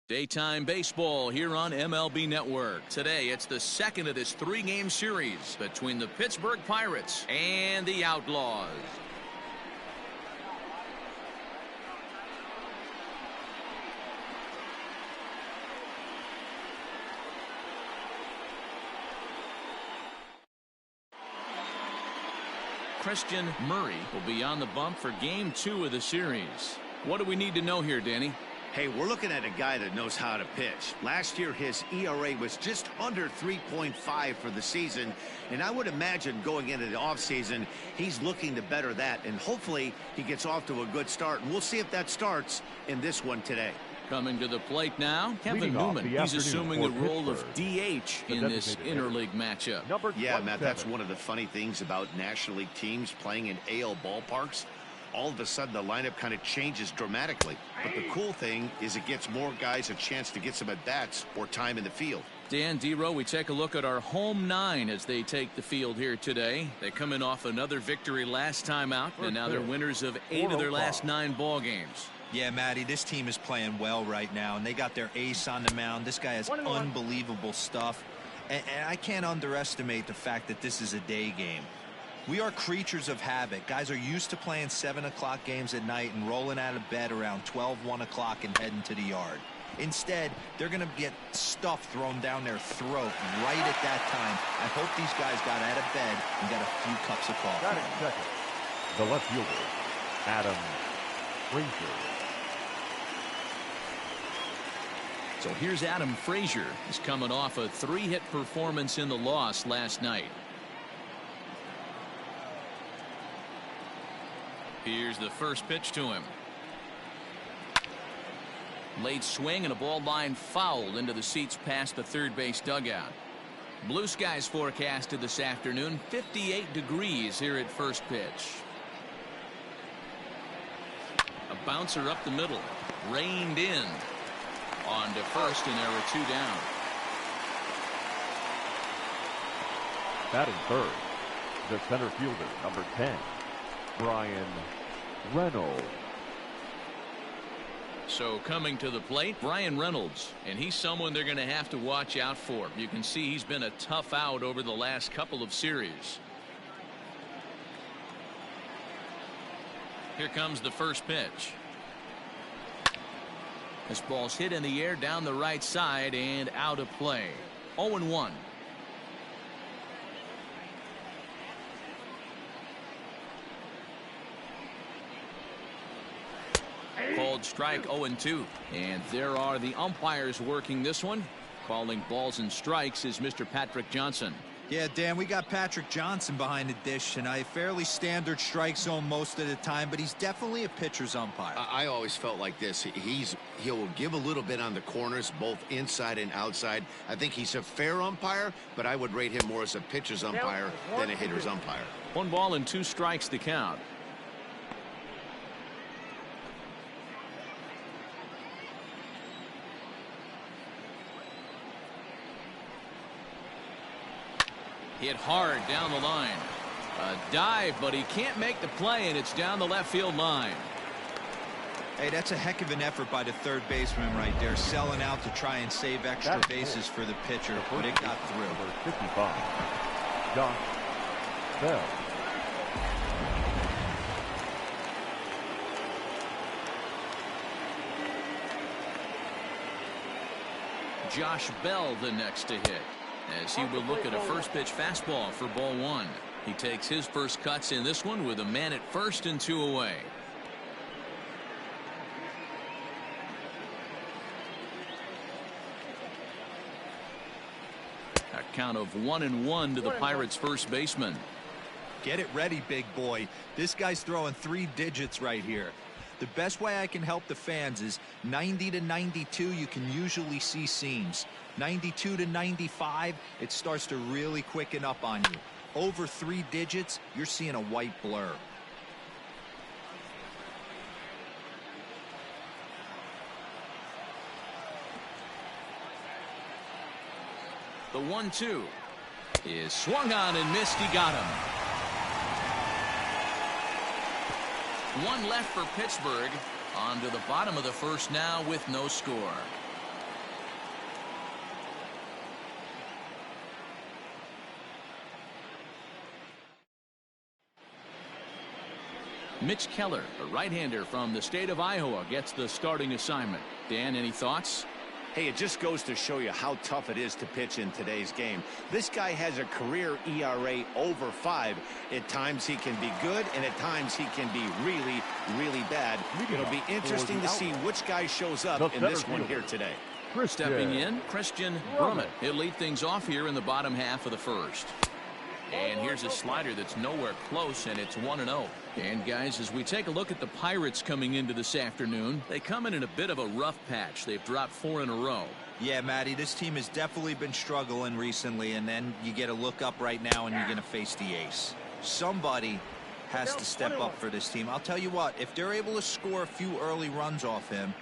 Daytime baseball here on MLB Network. Today, it's the second of this three-game series between the Pittsburgh Pirates and the Outlaws. Christian Murray will be on the bump for Game 2 of the series. What do we need to know here, Danny? Hey, we're looking at a guy that knows how to pitch. Last year, his ERA was just under 3.5 for the season, and I would imagine going into the offseason, he's looking to better that, and hopefully he gets off to a good start, and we'll see if that starts in this one today. Coming to the plate now, Kevin Newman. He's assuming the role of DH in this interleague matchup. Yeah, Matt, that's one of the funny things about National League teams playing in AL ballparks. All of a sudden, the lineup kind of changes dramatically. But the cool thing is it gets more guys a chance to get some at-bats or time in the field. Dan Dero, we take a look at our home nine as they take the field here today. They come in off another victory last time out, and now they're winners of 8 of their last 9 ball games. Yeah, Matty, this team is playing well right now, and they got their ace on the mound. This guy has unbelievable stuff, and I can't underestimate the fact that this is a day game. We are creatures of habit. Guys are used to playing 7 o'clock games at night and rolling out of bed around 12, 1 o'clock and heading to the yard. Instead, they're going to get stuff thrown down their throat right at that time. I hope these guys got out of bed and got a few cups of coffee. The left fielder, Adam Frazier. So here's Adam Frazier. He's coming off a 3-hit performance in the loss last night. Here's the first pitch to him. Late swing and a ball line fouled into the seats past the third base dugout. Blue skies forecasted this afternoon. 58 degrees here at first pitch. A bouncer up the middle. Reined in. On to first, and there were 2 down. Batting third, the center fielder, number 10, Brian Reynolds. So coming to the plate, Brian Reynolds, and he's someone they're going to have to watch out for. You can see he's been a tough out over the last couple of series. Here comes the first pitch. This ball's hit in the air down the right side and out of play. 0-1. Called strike 0-2. And there are the umpires working this one. Calling balls and strikes is Mr. Patrick Johnson. Yeah, Dan, we got Patrick Johnson behind the dish, and a fairly standard strike zone most of the time, but he's definitely a pitcher's umpire. I always felt like this. He'll give a little bit on the corners, both inside and outside. I think he's a fair umpire, but I would rate him more as a pitcher's umpire than a hitter's umpire. 1 ball and 2 strikes to count. Hit hard down the line. A dive, but he can't make the play, and it's down the left field line. Hey, that's a heck of an effort by the third baseman right there, selling out to try and save extra bases for the pitcher, but it got through. Number 55, Josh Bell. Josh Bell the next to hit, as he will look at a first pitch fastball for ball 1. He takes his first cuts in this one with a man at first and 2 away. A count of 1-1 to the Pirates' first baseman. Get it ready, big boy. This guy's throwing 3 digits right here. The best way I can help the fans is 90 to 92, you can usually see seams. 92 to 95, it starts to really quicken up on you. Over 3 digits, you're seeing a white blur. The 1-2 is swung on and missed. He got him. 1 left for Pittsburgh. On to the bottom of the first now with no score. Mitch Keller, a right-hander from the state of Iowa, gets the starting assignment. Dan, any thoughts? Hey, it just goes to show you how tough it is to pitch in today's game. This guy has a career ERA over 5. At times he can be good, and at times he can be really, really bad. It'll be interesting to see which guy shows up in this one here today. Stepping in, Christian Brummett. He'll lead things off here in the bottom half of the first. And here's a slider that's nowhere close, and it's 1-0. And guys, as we take a look at the Pirates coming into this afternoon, they come in a bit of a rough patch. They've dropped 4 in a row. Yeah, Matty, this team has definitely been struggling recently, and then you get a look up right now and you're going to face the ace. Somebody has to step up for this team. I'll tell you what, if they're able to score a few early runs off him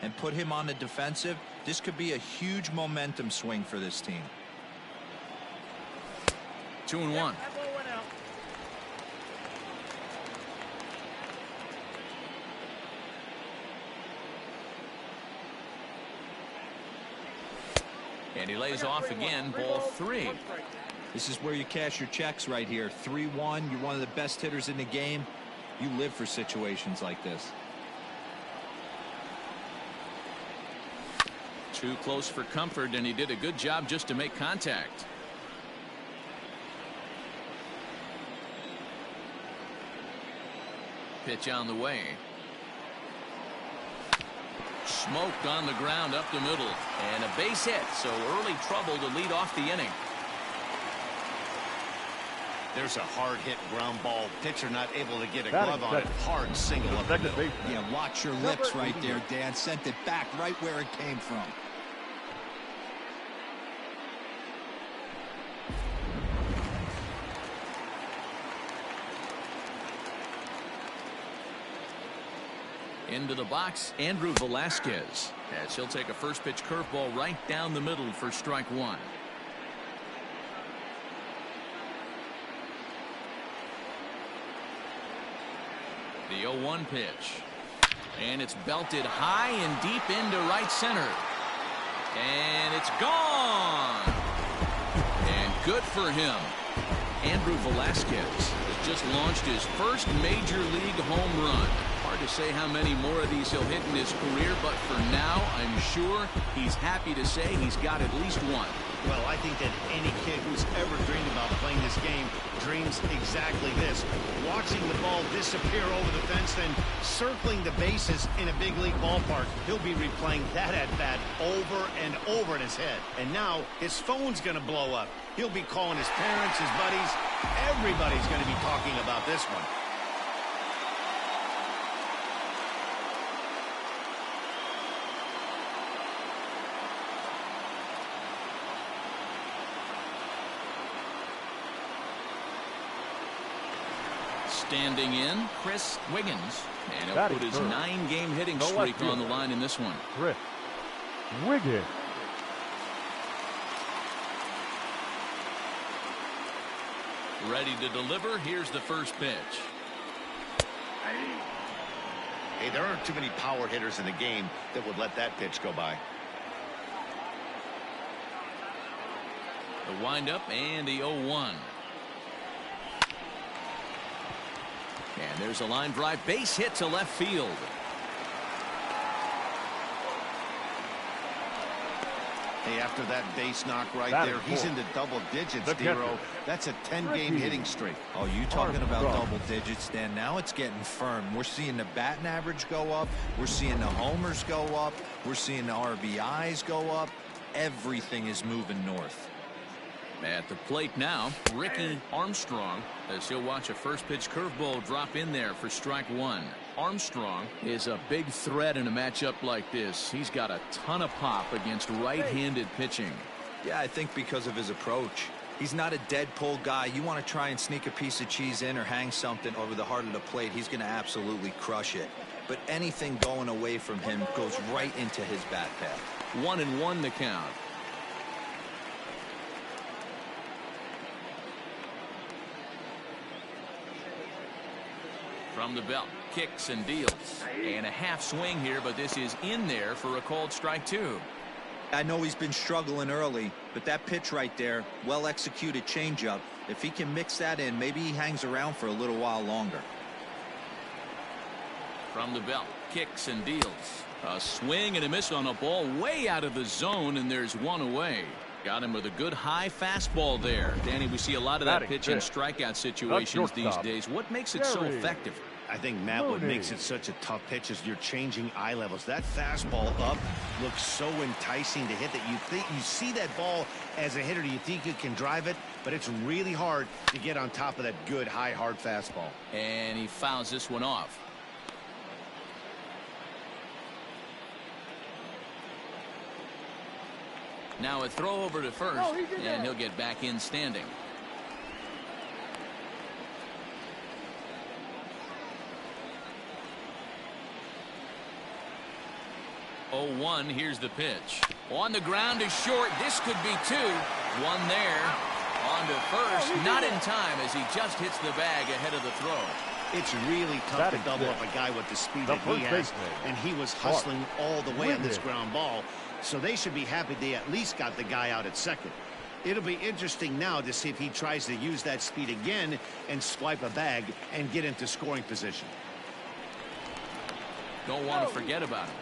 and put him on the defensive, this could be a huge momentum swing for this team. 2-1. And he lays off again, ball 3. This is where you cash your checks right here. 3-1. You're one of the best hitters in the game. You live for situations like this. Too close for comfort, and he did a good job just to make contact. Pitch on the way. Smoked on the ground up the middle, and a base hit, so early trouble to lead off the inning. There's a hard hit ground ball. Pitcher not able to get a glove on it. Hard single up the middle. Yeah, watch your lips right there, Dan. Sent it back right where it came from. Into the box, Andrew Velasquez, as he'll take a first pitch curveball right down the middle for strike 1. The 0-1 pitch, and it's belted high and deep into right center, and it's gone. And good for him. Andrew Velasquez has just launched his first major league home run. Hard to say how many more of these he'll hit in his career, but for now, I'm sure he's happy to say he's got at least one. Well, I think that any kid who's ever dreamed about playing this game dreams exactly this. Watching the ball disappear over the fence, then circling the bases in a big league ballpark. He'll be replaying that at-bat over and over in his head. And now his phone's going to blow up. He'll be calling his parents, his buddies. Everybody's going to be talking about this one. Standing in, Chris Wiggins, and he'll put his 9-game hitting streak on the line in this one. Chris Wiggins. Ready to deliver. Here's the first pitch. Hey, there aren't too many power hitters in the game that would let that pitch go by. The windup and the 0-1. And there's a line drive base hit to left field. Hey, after that base knock right there, he's into double digits, Dero. That's a 10-game hitting streak. Oh, you talking about double digits, Dan? Now it's getting firm. We're seeing the batting average go up. We're seeing the homers go up. We're seeing the RBIs go up. Everything is moving north. At the plate now, Ricky Armstrong, as he'll watch a first pitch curveball drop in there for strike 1. Armstrong is a big threat in a matchup like this. He's got a ton of pop against right-handed pitching. Yeah, I think because of his approach. He's not a dead pull guy. You want to try and sneak a piece of cheese in or hang something over the heart of the plate, he's going to absolutely crush it. But anything going away from him goes right into his bat path. 1-1 the count. From the belt, kicks and deals. And a half swing here, but this is in there for a called strike 2. I know he's been struggling early, but that pitch right there, well executed changeup. If he can mix that in, maybe he hangs around for a little while longer. From the belt, kicks and deals. A swing and a miss on a ball way out of the zone, and there's one away. Got him with a good high fastball there. Danny, we see a lot of that pitch in strikeout situations these days. What makes it so effective? I think, Matt, what makes it such a tough pitch is you're changing eye levels. That fastball up looks so enticing to hit that you see that ball as a hitter, you think you can drive it, but it's really hard to get on top of that good high hard fastball. And he fouls this one off. Now a throw over to first, and he'll get back in standing. Oh, 1, here's the pitch. On the ground is short. This could be 2. One there. On to first. Not in time as he just hits the bag ahead of the throw. It's really tough to double up a guy with the speed that he has, and he was hustling all the way on this ground ball. So they should be happy they at least got the guy out at second. It'll be interesting now to see if he tries to use that speed again and swipe a bag and get into scoring position. Don't want to forget about him.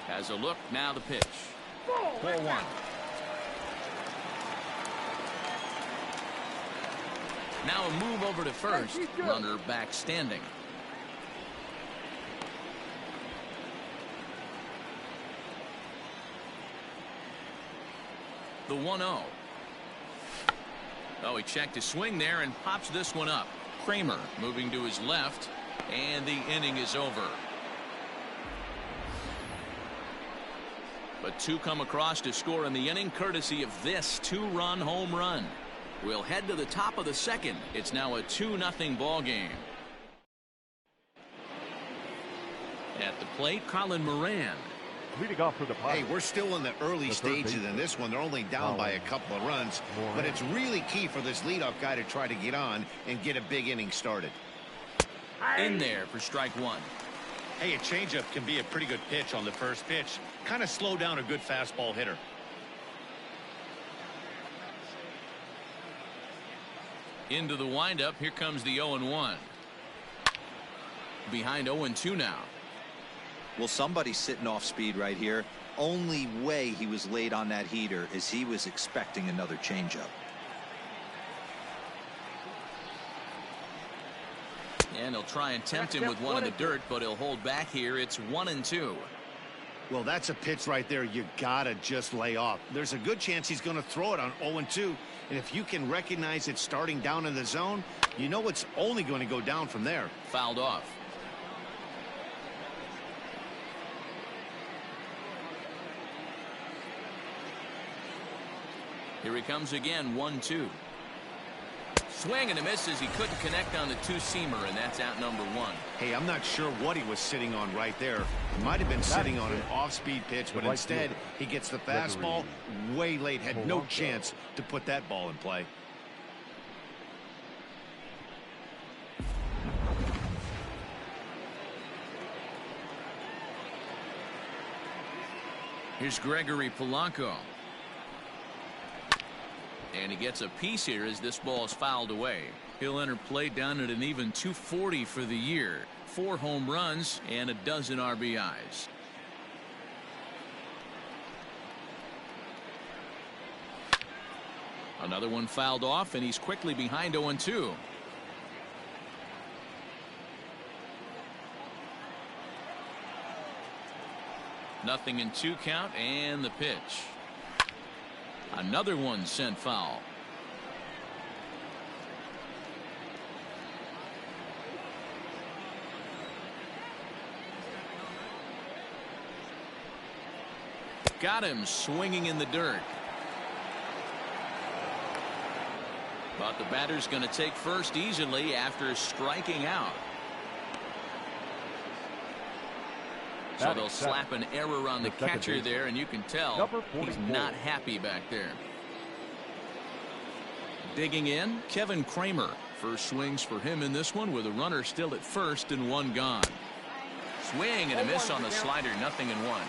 Has a look, now the pitch. 4-1. Now a move over to first. Runner back standing. The 1-0. Oh, he checked his swing there and pops this one up. Kramer moving to his left, and the inning is over. But 2 come across to score in the inning, courtesy of this 2-run home run. We'll head to the top of the second. It's now a 2-0 ball game. At the plate, Colin Moran. Leading off for the Pirates. Hey, we're still in the early stages in this one. They're only down by a couple of runs, but it's really key for this leadoff guy to try to get on and get a big inning started. In there for strike 1. Hey, a changeup can be a pretty good pitch on the first pitch. Kind of slow down a good fastball hitter. Into the windup. Here comes the 0-1. Behind 0-2 now. Well, somebody's sitting off speed right here. Only way he was late on that heater is he was expecting another changeup. And he'll try and tempt him with one in the dirt, but he'll hold back here. It's 1-2. Well, that's a pitch right there you gotta just lay off. There's a good chance he's going to throw it on 0-2, and if you can recognize it starting down in the zone, you know it's only going to go down from there. Fouled off. Here he comes again, 1-2. Swing and a miss as he couldn't connect on the two-seamer, and that's out number 1. Hey, I'm not sure what he was sitting on right there. He might have been sitting on an off-speed pitch, but instead he gets the fastball way late. Had no chance to put that ball in play. Here's Gregory Polanco. And he gets a piece here as this ball is fouled away. He'll enter play down at an even 240 for the year. 4 home runs and a dozen RBIs. Another one fouled off, and he's quickly behind 0-2. Nothing in 2 count, and the pitch. Another one sent foul. Got him swinging in the dirt. But the batter's going to take first easily after striking out. So they'll slap an error on the catcher there, and you can tell he's not happy back there. Digging in, Kevin Kramer. First swings for him in this one with a runner still at first and 1 gone. Swing and a miss on the slider, 0-1.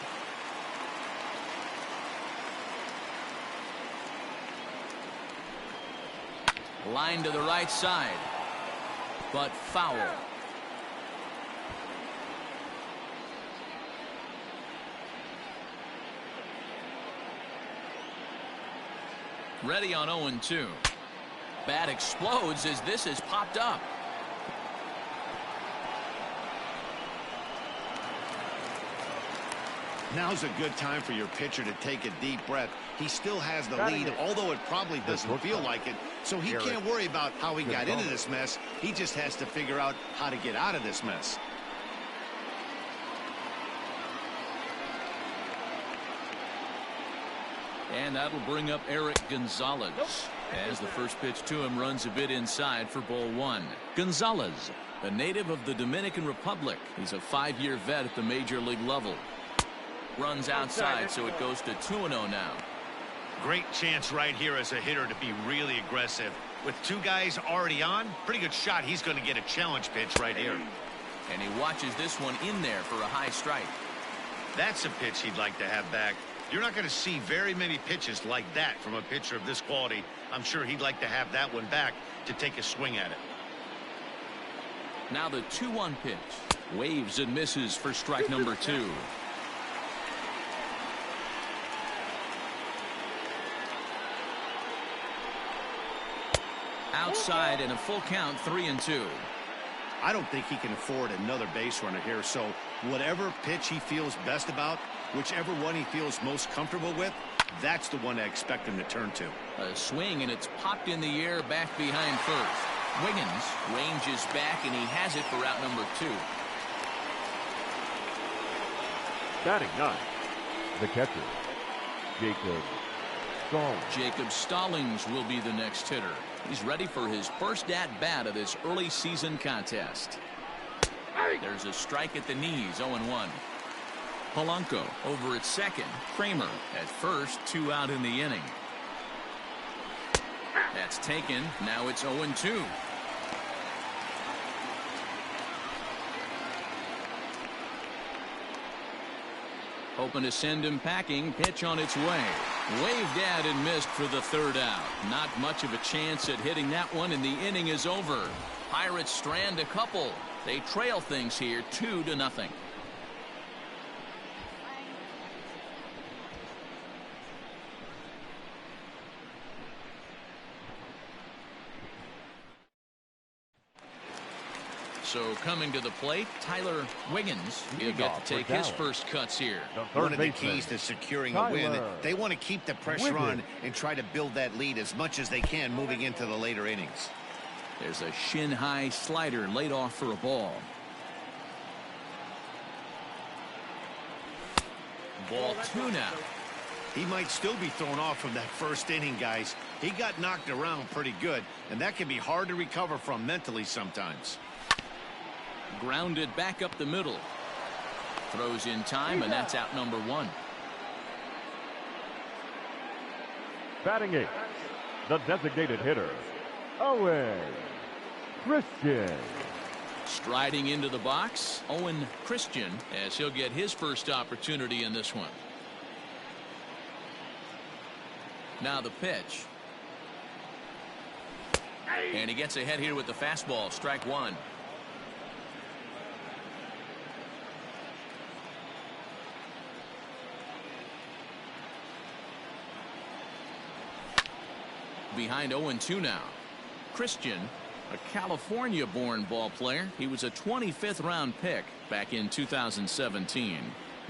Line to the right side, but foul. Ready on 0-2. Bat explodes as this is popped up. Now's a good time for your pitcher to take a deep breath. He still has the lead, although it probably doesn't feel like it. So he can't worry about how he got into this mess. He just has to figure out how to get out of this mess. And that'll bring up Eric Gonzalez as the first pitch to him runs a bit inside for ball one. Gonzalez, a native of the Dominican Republic. He's a 5-year vet at the major league level. Runs outside, so it goes to 2-0 now. Great chance right here as a hitter to be really aggressive. With two guys already on, pretty good shot. He's going to get a challenge pitch right here. And he watches this one in there for a high strike. That's a pitch he'd like to have back. You're not going to see very many pitches like that from a pitcher of this quality. I'm sure he'd like to have that one back to take a swing at it. Now the 2-1 pitch. Waves and misses for strike number 2. Outside and a full count, 3-2. I don't think he can afford another base runner here, so whatever pitch he feels best about, whichever one he feels most comfortable with, that's the one I expect him to turn to. A swing, and it's popped in the air back behind first. Wiggins ranges back, and he has it for out number 2. Batting 9, the catcher, Jacob Stallings. Jacob Stallings will be the next hitter. He's ready for his first at-bat of this early season contest. There's a strike at the knees, 0-1. Polanco over at second. Kramer at first, 2 out in the inning. That's taken. Now it's 0-2. Hoping to send him packing. Pitch on its way. Waved at and missed for the 3rd out. Not much of a chance at hitting that one, and the inning is over. Pirates strand a couple. They trail things here 2-0. So coming to the plate, Tyler Wiggins. He'll get to take his first cuts here. One of the keys to securing a win, they want to keep the pressure on and try to build that lead as much as they can moving into the later innings. There's a shin-high slider laid off for a ball. Ball 2 now. He might still be thrown off from that first inning, guys. He got knocked around pretty good, and that can be hard to recover from mentally sometimes. Grounded back up the middle. Throws in time, and that's out number 1. Batting 8, the designated hitter, Owen Christian. Striding into the box, Owen Christian, as he'll get his first opportunity in this one. Now the pitch. And he gets ahead here with the fastball, strike 1. Behind 0-2 now. Christian, a California-born ball player. He was a 25th round pick back in 2017.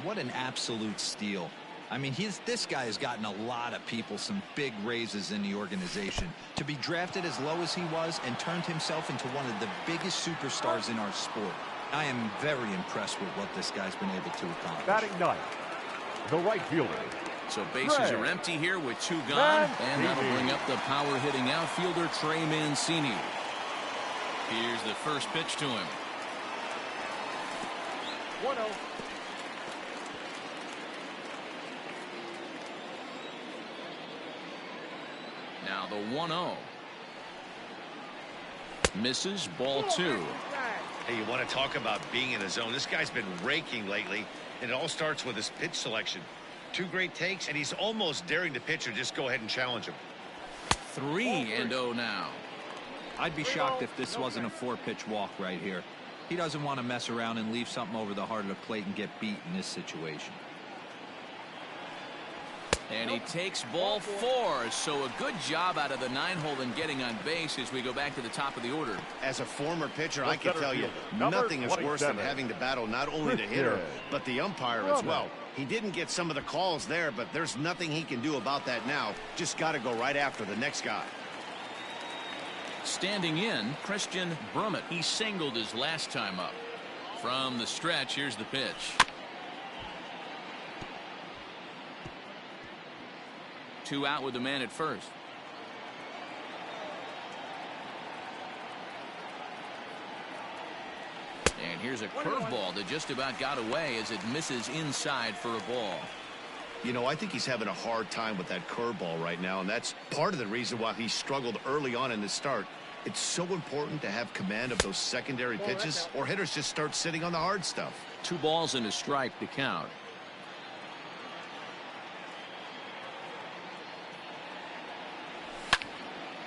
What an absolute steal. I mean, this guy has gotten a lot of people some big raises in the organization. To be drafted as low as he was and turned himself into one of the biggest superstars in our sport. I am very impressed with what this guy's been able to accomplish. Batting 9, the right fielder. So bases are empty here with 2 gone, and that'll bring up the power-hitting outfielder Trey Mancini. Here's the first pitch to him. 1-0. Now the 1-0. Misses, ball 2. Hey, you want to talk about being in the zone? This guy's been raking lately, and it all starts with his pitch selection. 2 great takes, and he's almost daring the pitcher just go ahead and challenge him. 3-0 now. I'd be shocked if this wasn't a 4-pitch walk right here. He doesn't want to mess around and leave something over the heart of the plate and get beat in this situation. And he takes ball 4, so a good job out of the 9-hole in getting on base as we go back to the top of the order. As a former pitcher, I can tell you, nothing is worse than having to battle not only the hitter, but the umpire as well. He didn't get some of the calls there, but there's nothing he can do about that now. Just got to go right after the next guy. Standing in, Christian Brummett. He singled his last time up. From the stretch, here's the pitch. 2 out with the man at first. And here's a curveball that just about got away as it misses inside for a ball. You know, I think he's having a hard time with that curveball right now, and that's part of the reason why he struggled early on in the start. It's so important to have command of those secondary pitches, or hitters just start sitting on the hard stuff. 2 balls and a strike to count.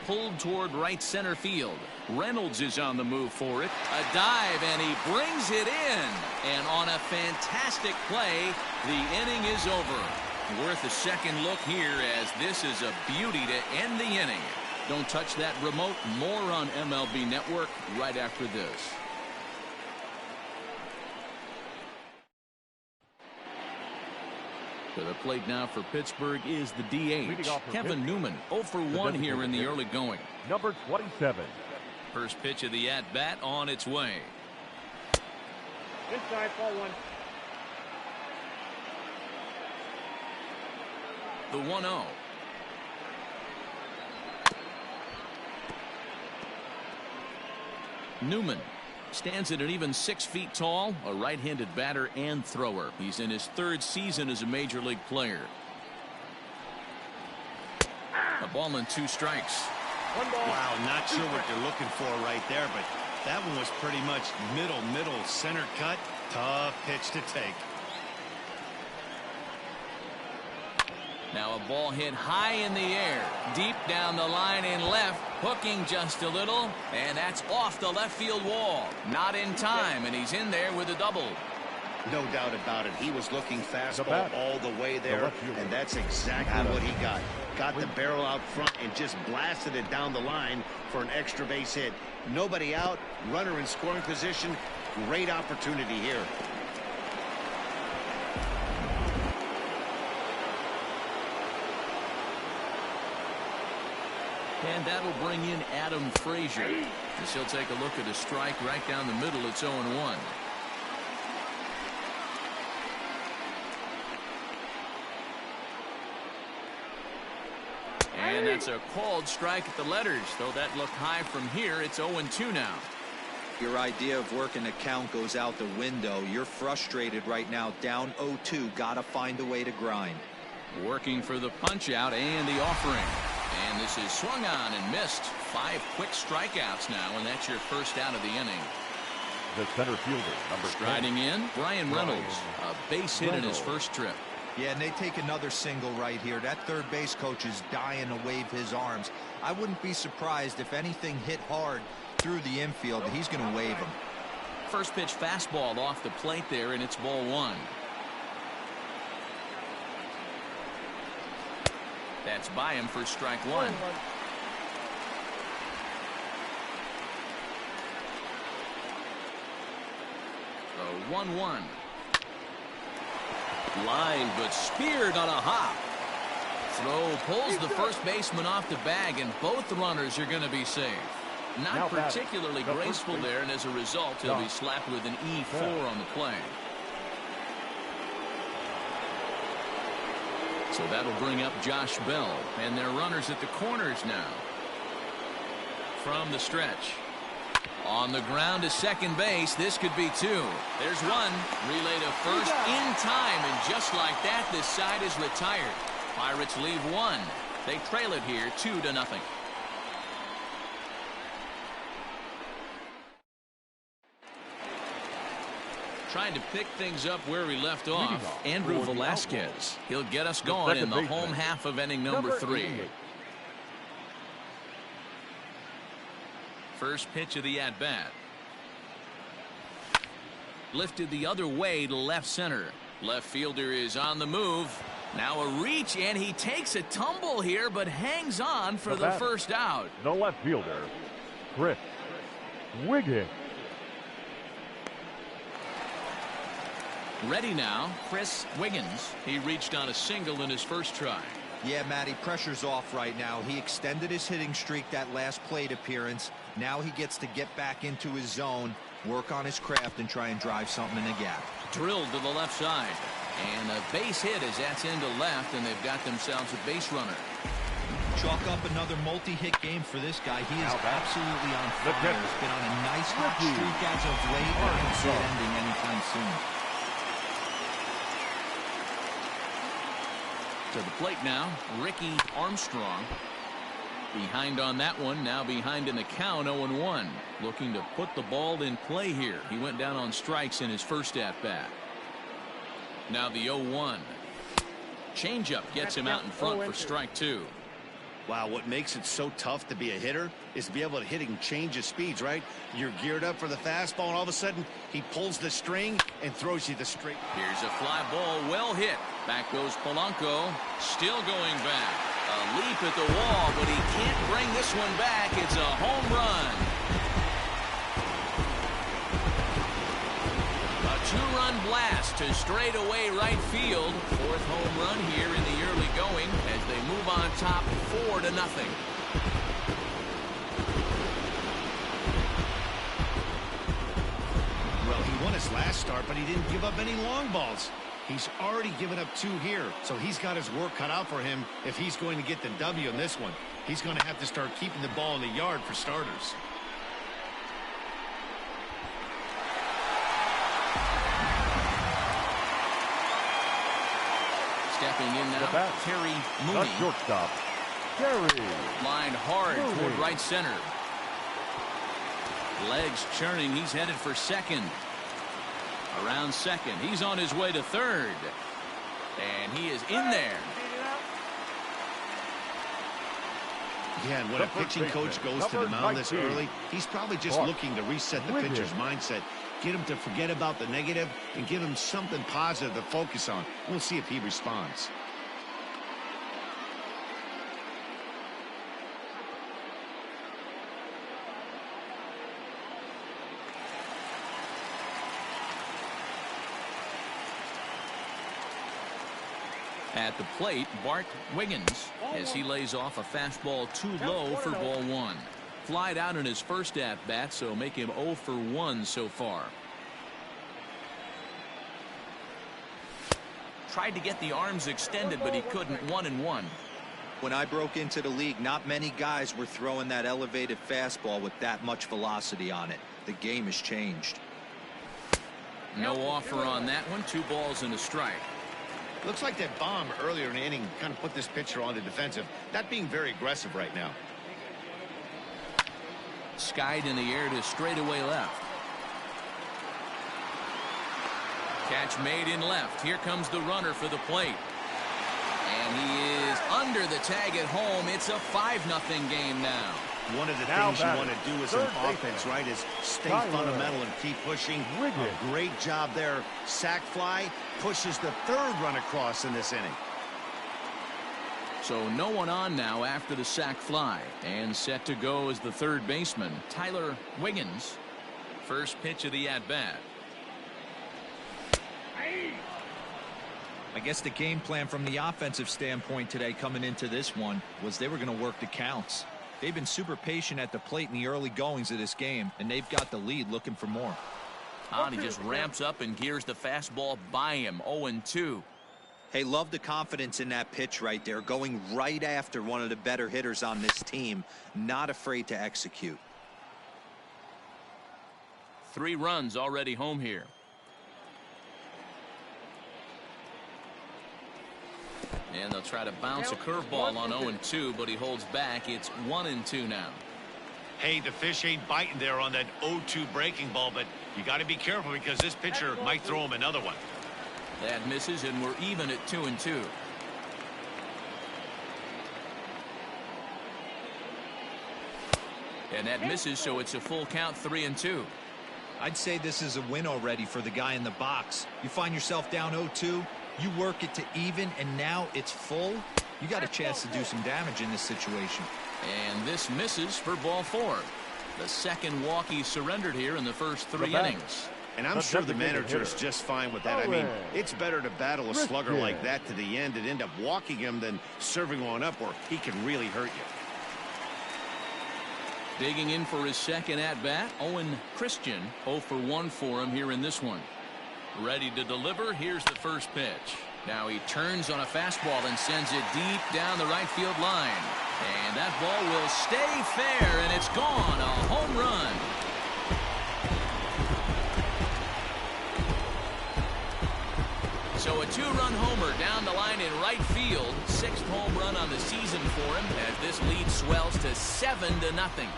Pulled toward right center field. Reynolds is on the move for it. A dive, and he brings it in. And on a fantastic play, the inning is over. Worth a second look here, as this is a beauty to end the inning. Don't touch that remote. More on MLB Network right after this. To the plate now for Pittsburgh is the DH, Kevin Newman. 0 for 1 here in the early going. Number 27. First pitch of the at-bat on its way. Inside, ball 1. The 1-0. Newman stands at an even 6 feet tall, a right-handed batter and thrower. He's in his 3rd season as a major league player. A ball and 2 strikes. Wow, not sure what they're looking for right there, but that one was pretty much middle, center cut. Tough pitch to take. Now a ball hit high in the air, deep down the line in left, hooking just a little, and that's off the left field wall. Not in time, and he's in there with a double. No doubt about it. He was looking fastball all the way there, and that's exactly what he got. Got the barrel out front and just blasted it down the line for an extra base hit. Nobody out, runner in scoring position. Great opportunity here. And that'll bring in Adam Frazier. As he'll take a look at a strike right down the middle. It's 0-1. And that's a called strike at the letters. Though that looked high from here, it's 0-2 now. Your idea of working the count goes out the window. You're frustrated right now, down 0-2. Gotta find a way to grind. Working for the punch out and the offering. And this is swung on and missed. 5 quick strikeouts now, and that's your first out of the inning. The center fielder, number 10. Striding in, Brian Reynolds. A base hit in his first trip. Yeah, and they take another single right here. That third base coach is dying to wave his arms. I wouldn't be surprised if anything hit hard through the infield. He's going to wave him. First pitch fastball off the plate there, and it's ball 1. That's by him for strike 1. The 1-1. Line, but speared on a hop. Throw pulls the first baseman off the bag, and both runners are going to be safe. Not particularly graceful there, and as a result, he'll be slapped with an E4 on the play. So that'll bring up Josh Bell, and their runners at the corners now. From the stretch. On the ground to second base. This could be 2. There's 1. Relay to first in time, and just like that, this side is retired. Pirates leave 1. They trail it here 2-0. Trying to pick things up where we left off. Andrew Velasquez. He'll get us going in the home half of inning number 3. First pitch of the at-bat. Lifted the other way to left center. Left fielder is on the move. Now a reach, and he takes a tumble here, but hangs on for the first out. The left fielder, Chris Wiggins. Ready now, Chris Wiggins. He reached on a single in his first try. Yeah, Matty, pressure's off right now. He extended his hitting streak that last plate appearance. Now he gets to get back into his zone, work on his craft, and try and drive something in the gap. Drilled to the left side. And a base hit as that's into left, and they've got themselves a base runner. Chalk up another multi-hit game for this guy. He is absolutely on fire. He's been on a nice hot streak as of late, and I don't see it ending anytime soon. To the plate now, Ricky Armstrong. Behind on that one, now behind in the count, 0-1. Looking to put the ball in play here. He went down on strikes in his first at-bat. Now the 0-1. Changeup gets him out in front for strike two. Wow, what makes it so tough to be a hitter is to be able to hit and change his speeds, right? You're geared up for the fastball, and all of a sudden, he pulls the string and throws you the straight. Here's a fly ball, well hit. Back goes Polanco, still going back. A leap at the wall, but he can't bring this one back. It's a home run. A two-run blast to straightaway right field. Fourth home run here in the early going as they move on top 4-0. Well, he won his last start, but he didn't give up any long balls. He's already given up 2 here, so he's got his work cut out for him if he's going to get the W in this one. He's going to have to start keeping the ball in the yard for starters. Stepping in now, Terry Mooney. The shortstop, Terry. Lined hard toward right center. Legs churning. He's headed for second. Around second. He's on his way to third. And he is in there. Yeah, and when a pitching coach goes to the mound this early, he's probably just looking to reset the pitcher's mindset. Get him to forget about the negative and give him something positive to focus on. We'll see if he responds. At the plate, Bart Wiggins, as he lays off a fastball too low for ball 1. Flied out in his first at-bat, so make him 0 for 1 so far. Tried to get the arms extended, but he couldn't. 1-1. When I broke into the league, not many guys were throwing that elevated fastball with that much velocity on it. The game has changed. No offer on that one. 2 balls and a strike. Looks like that bomb earlier in the inning kind of put this pitcher on the defensive. Not being very aggressive right now. Skied in the air to straightaway left. Catch made in left. Here comes the runner for the plate. And he is under the tag at home. It's a 5-0 game now. One of the things you want to do as an offense, right, is stay fundamental and keep pushing. A great job there. Sac fly pushes the 3rd run across in this inning. So no one on now after the sac fly. And set to go is the 3rd baseman, Tyler Wiggins. First pitch of the at-bat. I guess the game plan from the offensive standpoint today coming into this one was they were going to work the counts. They've been super patient at the plate in the early goings of this game, and they've got the lead looking for more. He just ramps up and gears the fastball by him. 0-2. Hey, love the confidence in that pitch right there, going right after one of the better hitters on this team, not afraid to execute. 3 runs already home here. And they'll try to bounce a curveball on 0-2, but he holds back. It's 1-2 now. Hey, the fish ain't biting there on that 0-2 breaking ball, but you got to be careful because this pitcher might throw him another one. That misses, and we're even at 2-2. And that misses, so it's a full count, 3-2. I'd say this is a win already for the guy in the box. You find yourself down 0-2, you work it to even, and now it's full. You got a chance to do some damage in this situation. And this misses for ball 4. The second walk he surrendered here in the first 3 innings. And I'm sure the manager is just fine with that. I mean, it's better to battle a slugger like that to the end and end up walking him than serving one up where he can really hurt you. Digging in for his second at-bat, Owen Christian. 0 for 1 for him here in this one. Ready to deliver. Here's the first pitch. Now he turns on a fastball and sends it deep down the right field line. And that ball will stay fair, and it's gone. A home run. So a 2-run homer down the line in right field. 6th home run on the season for him as this lead swells to 7-0.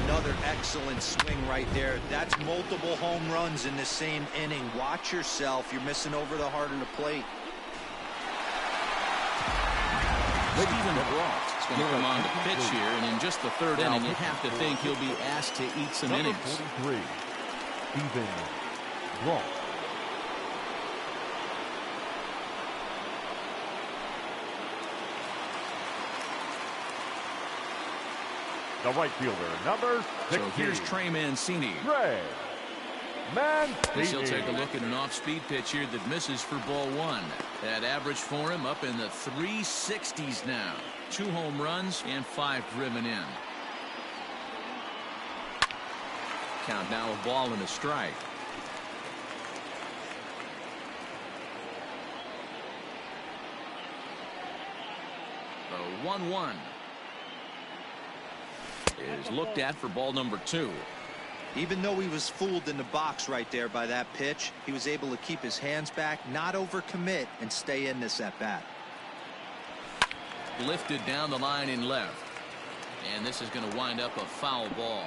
Another excellent swing right there. That's multiple home runs in the same inning. Watch yourself. You're missing over the heart of the plate. Stephen Brault is going to come on to pitch here, and in just the 3rd inning, you have to think he'll be asked to eat some innings. 43, Stephen Brault. The right fielder, number 16. So here's Trey Mancini. Trey Mancini. He'll take a look at an off-speed pitch here that misses for ball 1. That average for him up in the 360s now. 2 home runs and 5 driven in. Count now a ball and a strike. The 1-1 is looked at for ball number 2. Even though he was fooled in the box right there by that pitch, he was able to keep his hands back, not overcommit, and stay in this at bat. Lifted down the line in left, and this is going to wind up a foul ball.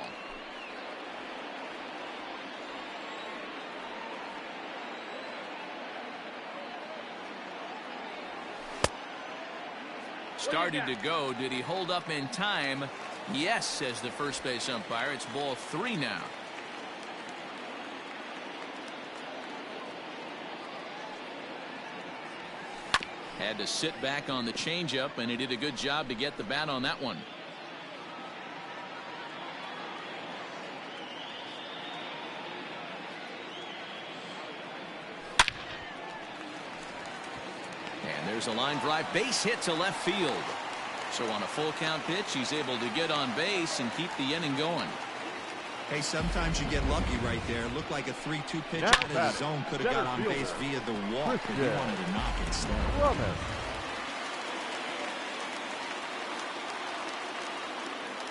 Started to go. Did he hold up in time? Yes, says the first base umpire. It's ball 3 now. Had to sit back on the changeup, and he did a good job to get the bat on that one. And there's a line drive, base hit to left field. So on a full count pitch, he's able to get on base and keep the inning going. Hey, sometimes you get lucky right there. It looked like a 3-2 pitch out of the zone. Could have got on base via the walk, but he wanted to knock instead.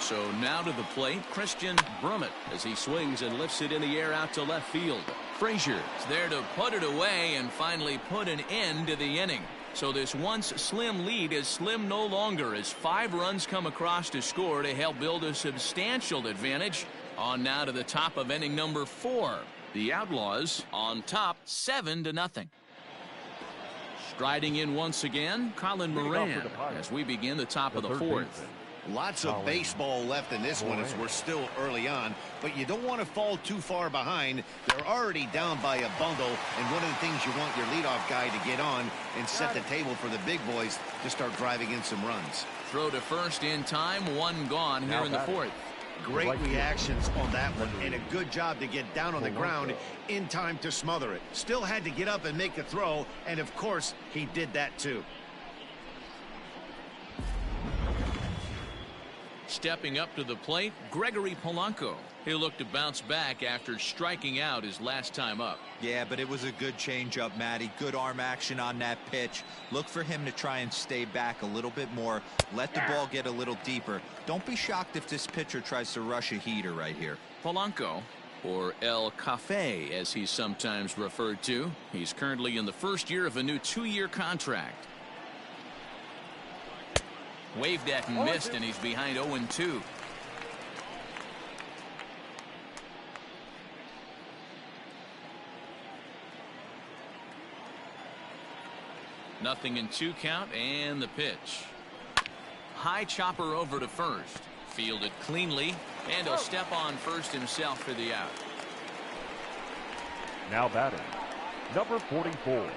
So now to the plate, Christian Brummett as he swings and lifts it in the air out to left field. Frazier is there to put it away and finally put an end to the inning. So this once slim lead is slim no longer as 5 runs come across to score to help build a substantial advantage. On now to the top of inning number 4. The Outlaws on top 7-0. Striding in once again, Colin Moran as we begin the top of the 4th. Lots of baseball left in this one as we're still early on, but you don't want to fall too far behind. They're already down by a bundle, and one of the things you want your leadoff guy to get on and set the table for the big boys to start driving in some runs. Throw to first in time, 1 gone here in the 4th. Great reactions on that one, and a good job to get down on the ground in time to smother it. Still had to get up and make a throw, and of course he did that too. Stepping up to the plate, Gregory Polanco. He'll look to bounce back after striking out his last time up. Yeah, but it was a good changeup, Matty. Good arm action on that pitch. Look for him to try and stay back a little bit more. Let the ball get a little deeper. Don't be shocked if this pitcher tries to rush a heater right here. Polanco, or El Cafe as he's sometimes referred to. He's currently in the first year of a new 2-year contract. Waved at and missed, and he's behind 0-2. 0-2 count, and the pitch. High chopper over to first. Fielded cleanly, and he'll step on first himself for the out. Now batting, number 44.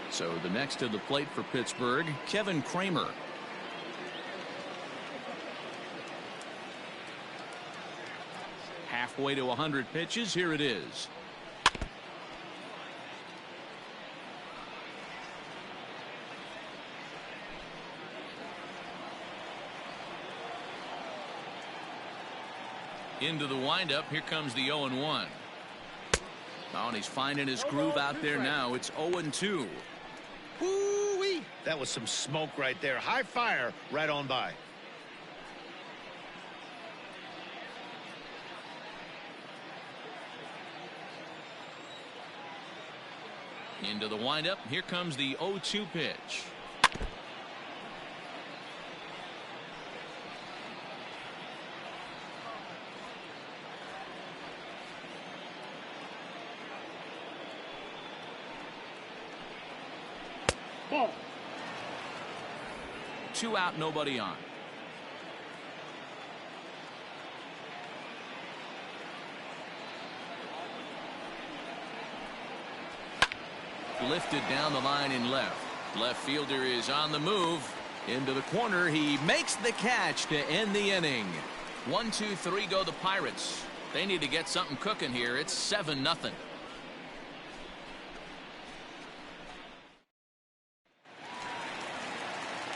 So the next to the plate for Pittsburgh, Kevin Kramer. Halfway to 100 pitches. Here it is. Into the windup. Here comes the 0-1. Oh, and he's finding his groove out there now. It's 0-2. Woo-wee. That was some smoke right there. High fire right on by. Into the windup. Here comes the 0-2 pitch. Ball. 2 out, nobody on. Lifted down the line in left. Left fielder is on the move. Into the corner. He makes the catch to end the inning. 1, 2, 3 go the Pirates. They need to get something cooking here. It's 7-0.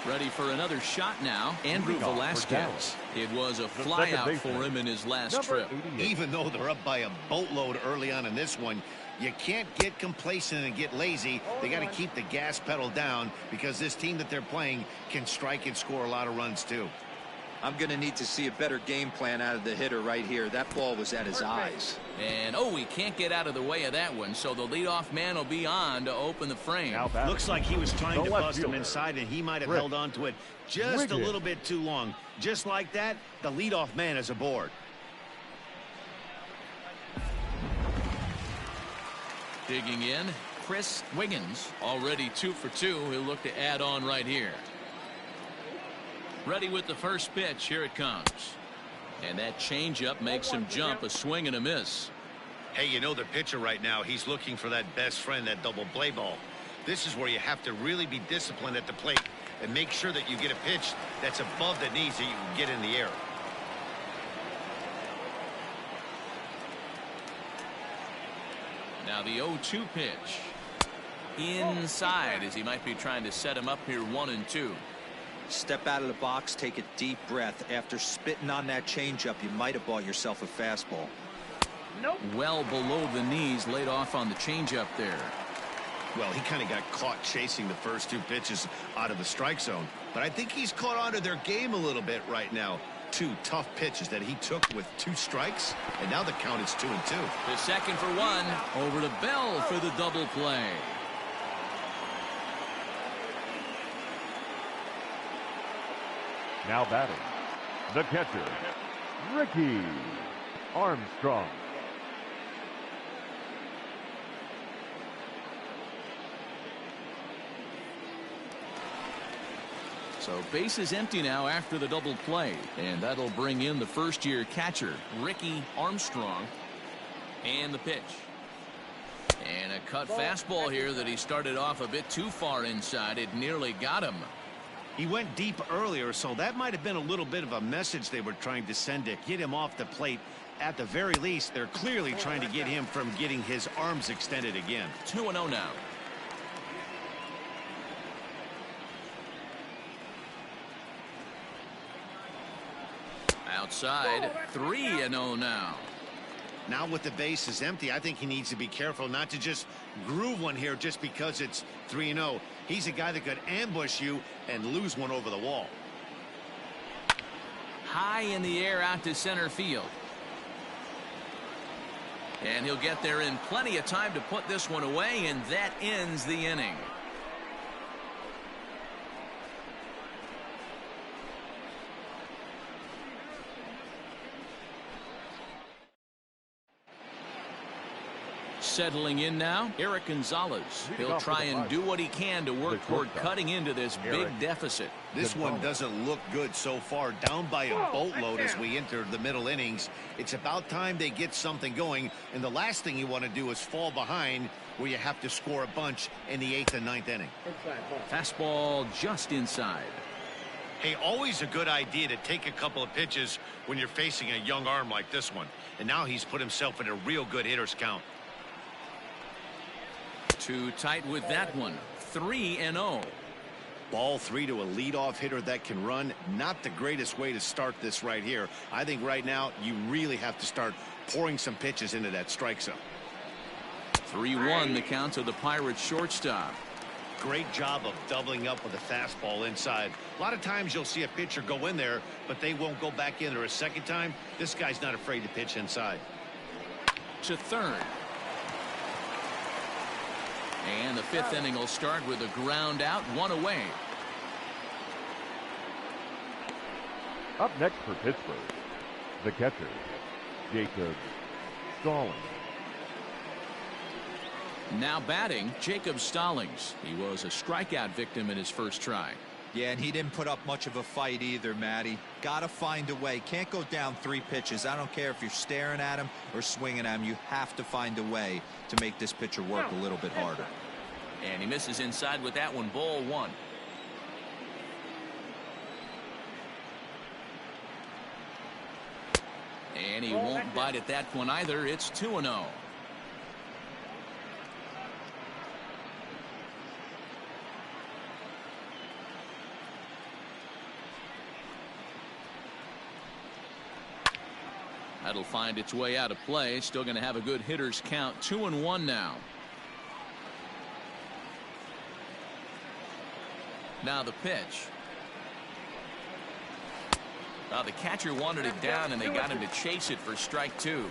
Ready for another shot now. Andrew Velasquez. It was a flyout for him in his last trip. Even though they're up by a boatload early on in this one, you can't get complacent and get lazy. They got to keep the gas pedal down because this team that they're playing can strike and score a lot of runs too. I'm going to need to see a better game plan out of the hitter right here. That ball was at his eyes. And he can't get out of the way of that one, so the leadoff man will be on to open the frame. Looks like he was trying to bust him inside, and he might have held on to it just a little bit too long. Just like that, the leadoff man is aboard. Digging in, Chris Wiggins, already 2 for 2. He'll look to add on right here. Ready with the first pitch. Here it comes. And that changeup makes him jump. A swing and a miss. Hey, you know the pitcher right now, he's looking for that best friend, that double play ball. This is where you have to really be disciplined at the plate and make sure that you get a pitch that's above the knees that you can get in the air. Now the 0-2 pitch. Inside, as he might be trying to set him up here. 1-2. Step out of the box, take a deep breath. After spitting on that changeup, you might have bought yourself a fastball. Well below the knees, laid off on the changeup there. Well, he kind of got caught chasing the first 2 pitches out of the strike zone. But I think he's caught on to their game a little bit right now. 2 tough pitches that he took with 2 strikes, and now the count is 2-2. The second for 1. Over to Bell for the double play. Now batting, the catcher, Ricky Armstrong. So base is empty now after the double play, and that'll bring in the first-year catcher, Ricky Armstrong. And the pitch. And a cut fastball here that he started off a bit too far inside. It nearly got him. He went deep earlier, so that might have been a little bit of a message they were trying to send to get him off the plate. At the very least, they're clearly trying to get him from getting his arms extended again. 2-0 now. Outside, 3-0 now. Now with the bases empty, I think he needs to be careful not to just groove one here just because it's 3-0. He's a guy that could ambush you and lose one over the wall. High in the air out to center field. And he'll get there in plenty of time to put this one away, and that ends the inning. Settling in now, Eric Gonzalez. He'll try and do what he can to work toward cutting into this big deficit. This one doesn't look good so far. Down by a boatload as we enter the middle innings. It's about time they get something going. And the last thing you want to do is fall behind where you have to score a bunch in the 8th and 9th inning. Fastball just inside. Hey, always a good idea to take a couple of pitches when you're facing a young arm like this one. And now he's put himself in a real good hitter's count. Too tight with that one. 3-0. Ball 3 to a leadoff hitter that can run. Not the greatest way to start this right here. I think right now you really have to start pouring some pitches into that strike zone. 3-1 the count to the Pirates shortstop. Great job of doubling up with a fastball inside. A lot of times you'll see a pitcher go in there, but they won't go back in there a second time. This guy's not afraid to pitch inside. To third. And the 5th inning will start with a ground out, 1 away. Up next for Pittsburgh, the catcher, Jacob Stallings. Now batting, Jacob Stallings. He was a strikeout victim in his first try. Yeah, and he didn't put up much of a fight either, Matty. Gotta find a way. Can't go down 3 pitches. I don't care if you're staring at him or swinging at him. You have to find a way to make this pitcher work a little bit harder. And he misses inside with that one. Ball 1. And he won't bite at that one either. It's 2-0. That'll find its way out of play. Still going to have a good hitter's count. 2-1 now. Now the pitch. The catcher wanted it down, and they got him to chase it for strike 2.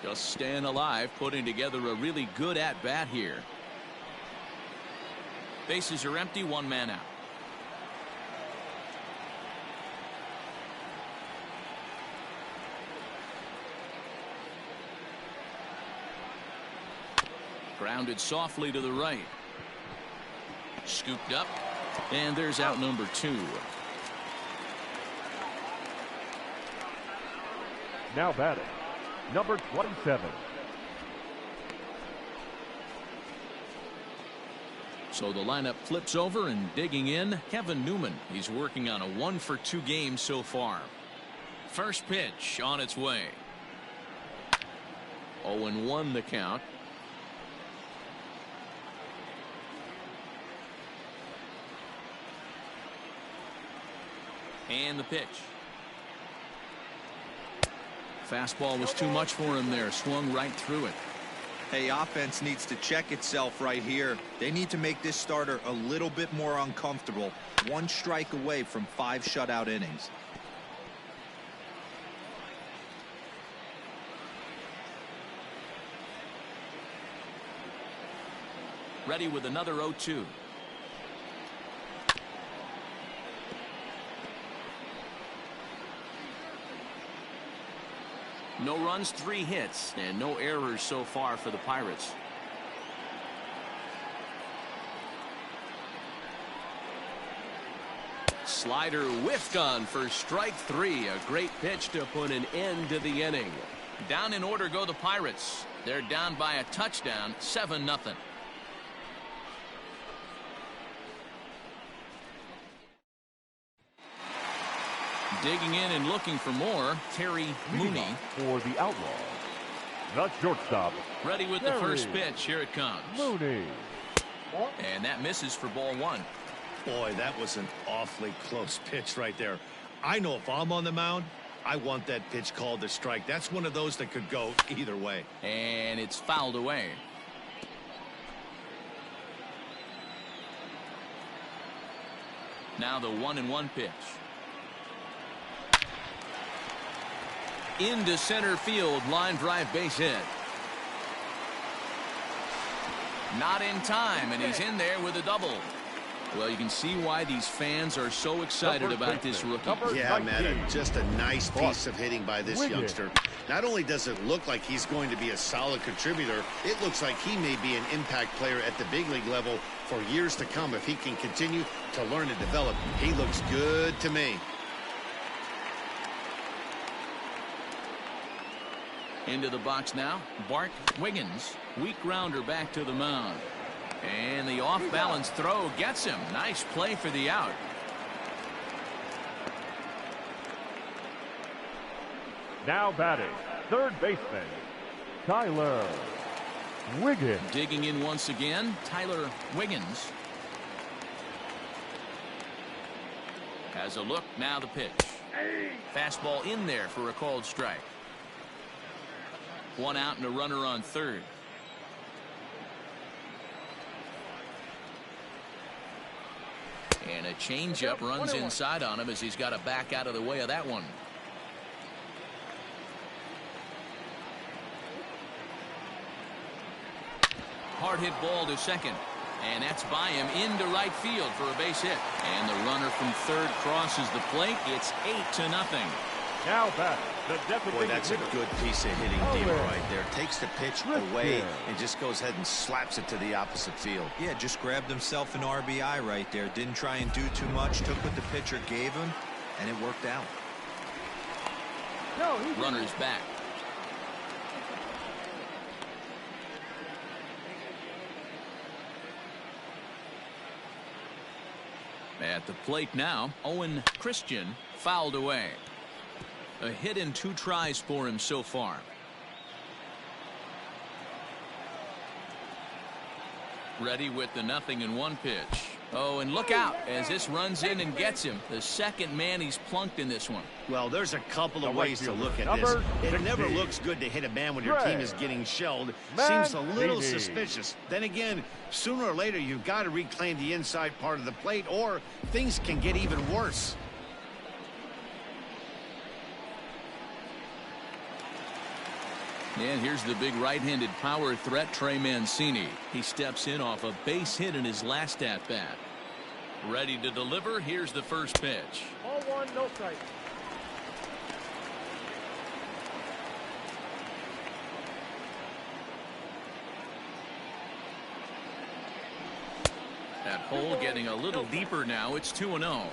Just staying alive, putting together a really good at-bat here. Bases are empty, 1 man out. Grounded softly to the right. Scooped up, and there's out number 2. Now batting, number 27. So the lineup flips over, and digging in, Kevin Newman. He's working on a 1-for-2 game so far. First pitch on its way. 0-1 the count. And the pitch. Fastball was too much for him there. Swung right through it. Hey, offense needs to check itself right here. They need to make this starter a little bit more uncomfortable. 1 strike away from 5 shutout innings. Ready with another 0-2. No runs, 3 hits, and no errors so far for the Pirates. Slider whiffed on for strike 3. A great pitch to put an end to the inning. Down in order go the Pirates. They're down by a touchdown, 7-0. Digging in and looking for more, Terry Mooney. For the Outlaws, the shortstop. Ready with the first pitch. Here it comes. Mooney. And that misses for ball 1. Boy, that was an awfully close pitch right there. I know if I'm on the mound, I want that pitch called a strike. That's one of those that could go either way. And it's fouled away. Now the 1-1 pitch. Into center field, line drive, base hit. Not in time, and he's in there with a double. Well, you can see why these fans are so excited about this rookie. Yeah, Matt, just a nice piece of hitting by this youngster. Not only does it look like he's going to be a solid contributor, it looks like he may be an impact player at the big league level for years to come if he can continue to learn and develop. He looks good to me. Into the box now, Bart Wiggins. Weak grounder back to the mound. And the off-balance throw gets him. Nice play for the out. Now batting, third baseman, Tyler Wiggins. Digging in once again, Tyler Wiggins. Has a look, now the pitch. Fastball in there for a called strike. One out and a runner on third. And a changeup runs inside on him as he's got to back out of the way of that one. Hard hit ball to second. And that's by him into right field for a base hit. And the runner from third crosses the plate. It's 8-0. Now back. Boy, that's a good piece of hitting deal right there. Takes the pitch away and just goes ahead and slaps it to the opposite field. Yeah, just grabbed himself an RBI right there. Didn't try and do too much. Took what the pitcher gave him, and it worked out. Runner's back. At the plate now, Owen Christian fouled away. A hit in 2 tries for him so far. Ready with the 0-1 pitch. Oh, and look out as this runs in and gets him. The second man he's plunked in this one. Well, there's a couple of ways to look at this. It never looks good to hit a man when your team is getting shelled. Seems a little suspicious. Then again, sooner or later, you've got to reclaim the inside part of the plate, or things can get even worse. And here's the big right-handed power threat, Trey Mancini. He steps in off a base hit in his last at-bat. Ready to deliver. Here's the first pitch. Ball 1, no strike. That hole getting a little deeper now. It's 2-0.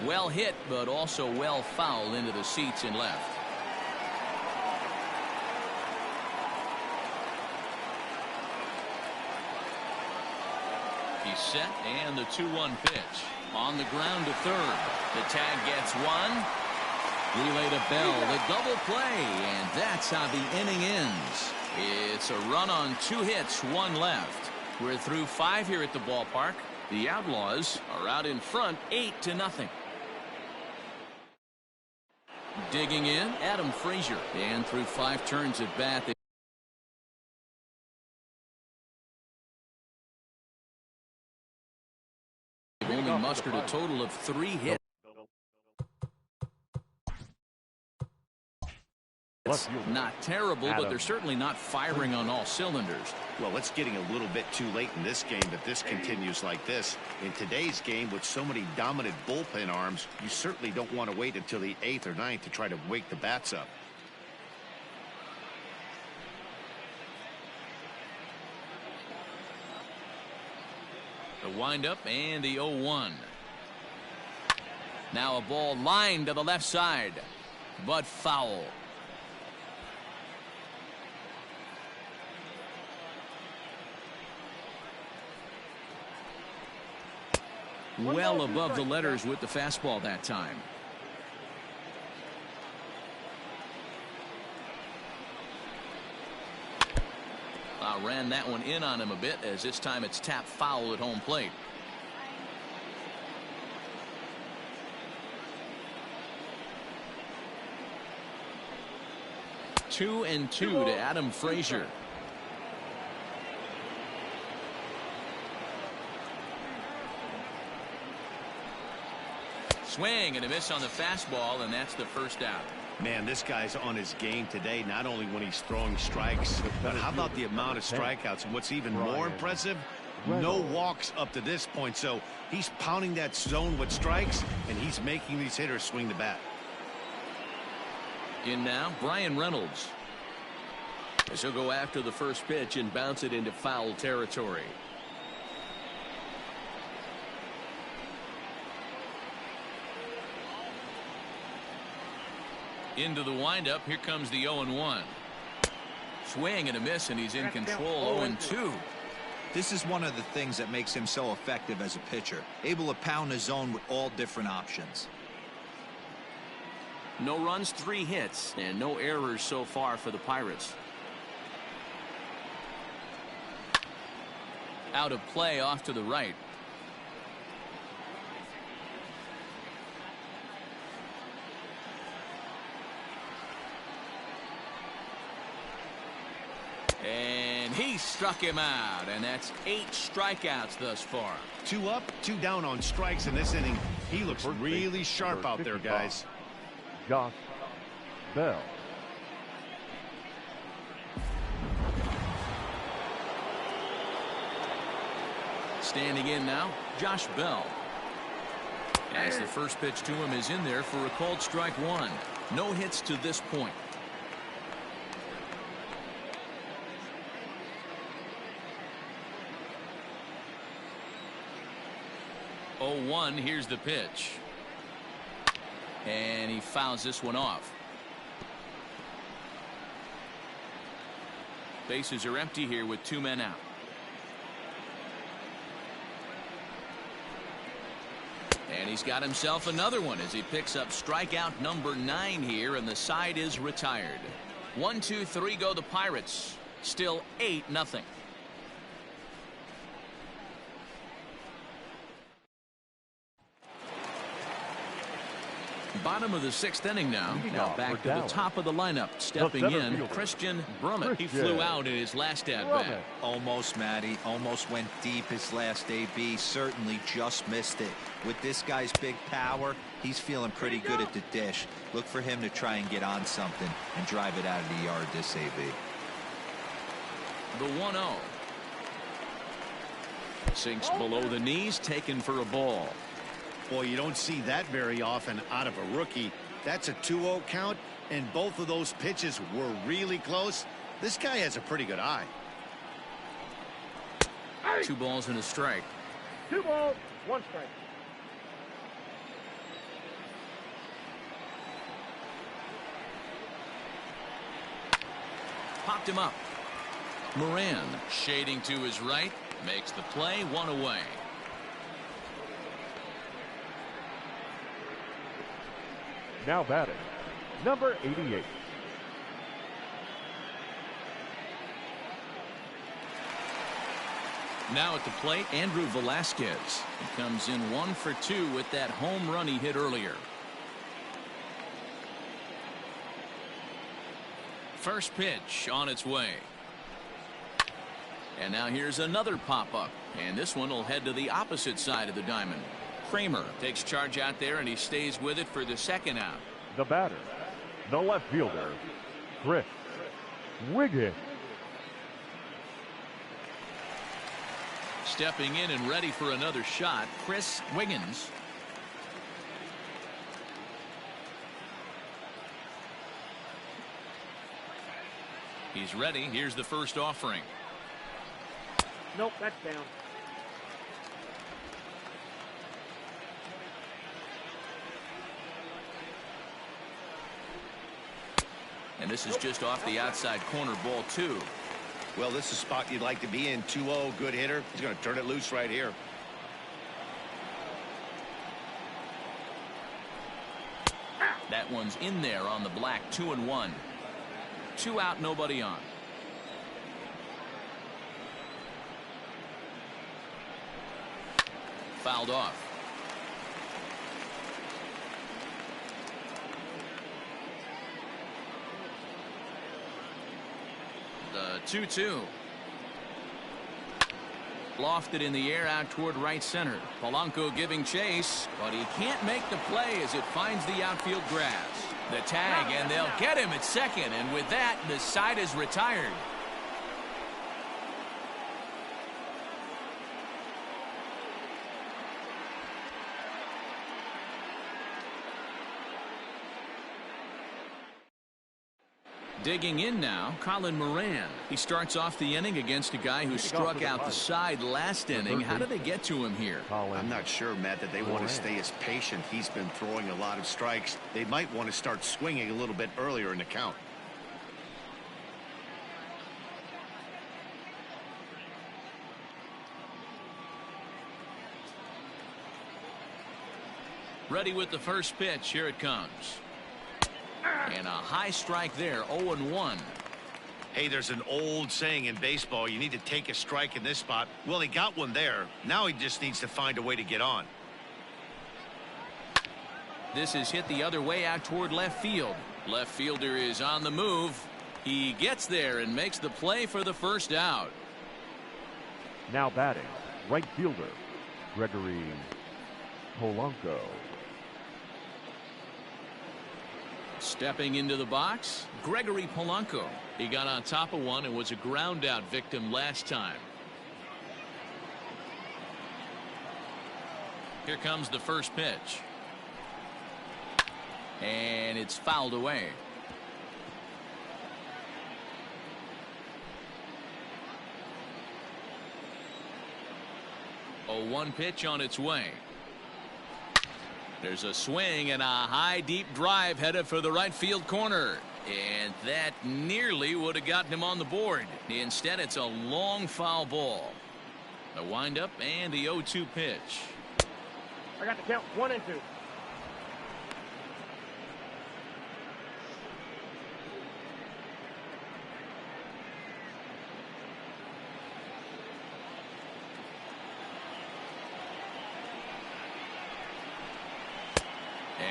Well hit, but also well fouled into the seats and left. He's set, and the 2-1 pitch. On the ground to third. The tag gets one. Relay to Bell, the double play, and that's how the inning ends. It's a run on 2 hits, 1 left. We're through 5 here at the ballpark. The Outlaws are out in front, 8-0. Digging in, Adam Frazier. And through 5 turns at bat, they've only mustered a total of 3 hits. It's not terrible, but they're certainly not firing on all cylinders. Well, it's getting a little bit too late in this game if this continues like this. In today's game, with so many dominant bullpen arms, you certainly don't want to wait until the 8th or 9th to try to wake the bats up. The windup and the 0-1. Now a ball lined to the left side, but foul. Well above the letters with the fastball that time. Ran that one in on him a bit, as this time it's tapped foul at home plate. Two and 2 to Adam Frazier. Swing and a miss on the fastball, and that's the first out. Man, this guy's on his game today, not only when he's throwing strikes, but how about the amount of strikeouts? And what's even more impressive, no walks up to this point. So he's pounding that zone with strikes, and he's making these hitters swing the bat. In now, Brian Reynolds. As he'll go after the first pitch and bounce it into foul territory. Into the windup. Here comes the 0-1. Swing and a miss, and he's in control. 0-2. This is one of the things that makes him so effective as a pitcher, able to pound the zone with all different options. No runs, 3 hits, and no errors so far for the Pirates. Out of play, off to the right. And he struck him out, and that's 8 strikeouts thus far. 2 up, 2 down on strikes in this inning. He looks really sharp out there, guys. Josh Bell. Standing in now, Josh Bell. As the first pitch to him is in there for a called strike 1. No hits to this point. Oh, 1, here's the pitch. And he fouls this one off. Bases are empty here with 2 men out. And he's got himself another one as he picks up strikeout number 9 here, and the side is retired. 1, 2, 3 go the Pirates. Still 8-0. Bottom of the 6th inning now. Now back to the top of the lineup. Stepping in, Christian Brummett. He flew out in his last at-bat. Almost, Matty. Almost went deep his last AB. Certainly just missed it. With this guy's big power, he's feeling pretty good at the dish. Look for him to try and get on something and drive it out of the yard this AB. The 1-0. Sinks below the knees, taken for a ball. Boy, you don't see that very often out of a rookie. That's a 2-0 count, and both of those pitches were really close. This guy has a pretty good eye. 2 balls and a strike. 2 balls, 1 strike. Popped him up. Moran shading to his right, makes the play, 1 away. Now batting, number 88. Now at the plate, Andrew Velasquez. He comes in 1 for 2 with that home run he hit earlier. First pitch on its way. And now here's another pop-up. And this one will head to the opposite side of the diamond. Kramer takes charge out there, and he stays with it for the 2nd out. The batter, the left fielder, Chris Wiggins. Stepping in and ready for another shot, Chris Wiggins. He's ready. Here's the first offering. Nope, that's down. And this is just off the outside corner, ball 2. Well, this is a spot you'd like to be in. 2-0, good hitter. He's going to turn it loose right here. That one's in there on the black. 2-1. 2 out, nobody on. Fouled off. The 2-2. Lofted in the air out toward right center. Polanco giving chase, but he can't make the play as it finds the outfield grass. The tag, and they'll get him at second, and with that, the side is retired. Digging in now, Colin Moran. He starts off the inning against a guy who struck out the side last inning. How did they get to him here? I'm not sure, Matt, that they want to stay as patient. He's been throwing a lot of strikes. They might want to start swinging a little bit earlier in the count. Ready with the first pitch. Here it comes. And a high strike there, 0-1. Hey, there's an old saying in baseball, you need to take a strike in this spot. Well, he got one there. Now he just needs to find a way to get on. This is hit the other way out toward left field. Left fielder is on the move. He gets there and makes the play for the first out. Now batting, right fielder, Gregory Polanco. Stepping into the box, Gregory Polanco. He got on top of one and was a ground out victim last time. Here comes the first pitch. And it's fouled away. A 1 pitch on its way. There's a swing and a high deep drive headed for the right field corner. And that nearly would have gotten him on the board. Instead, it's a long foul ball. The windup and the 0-2 pitch. I got the count 1 and 2.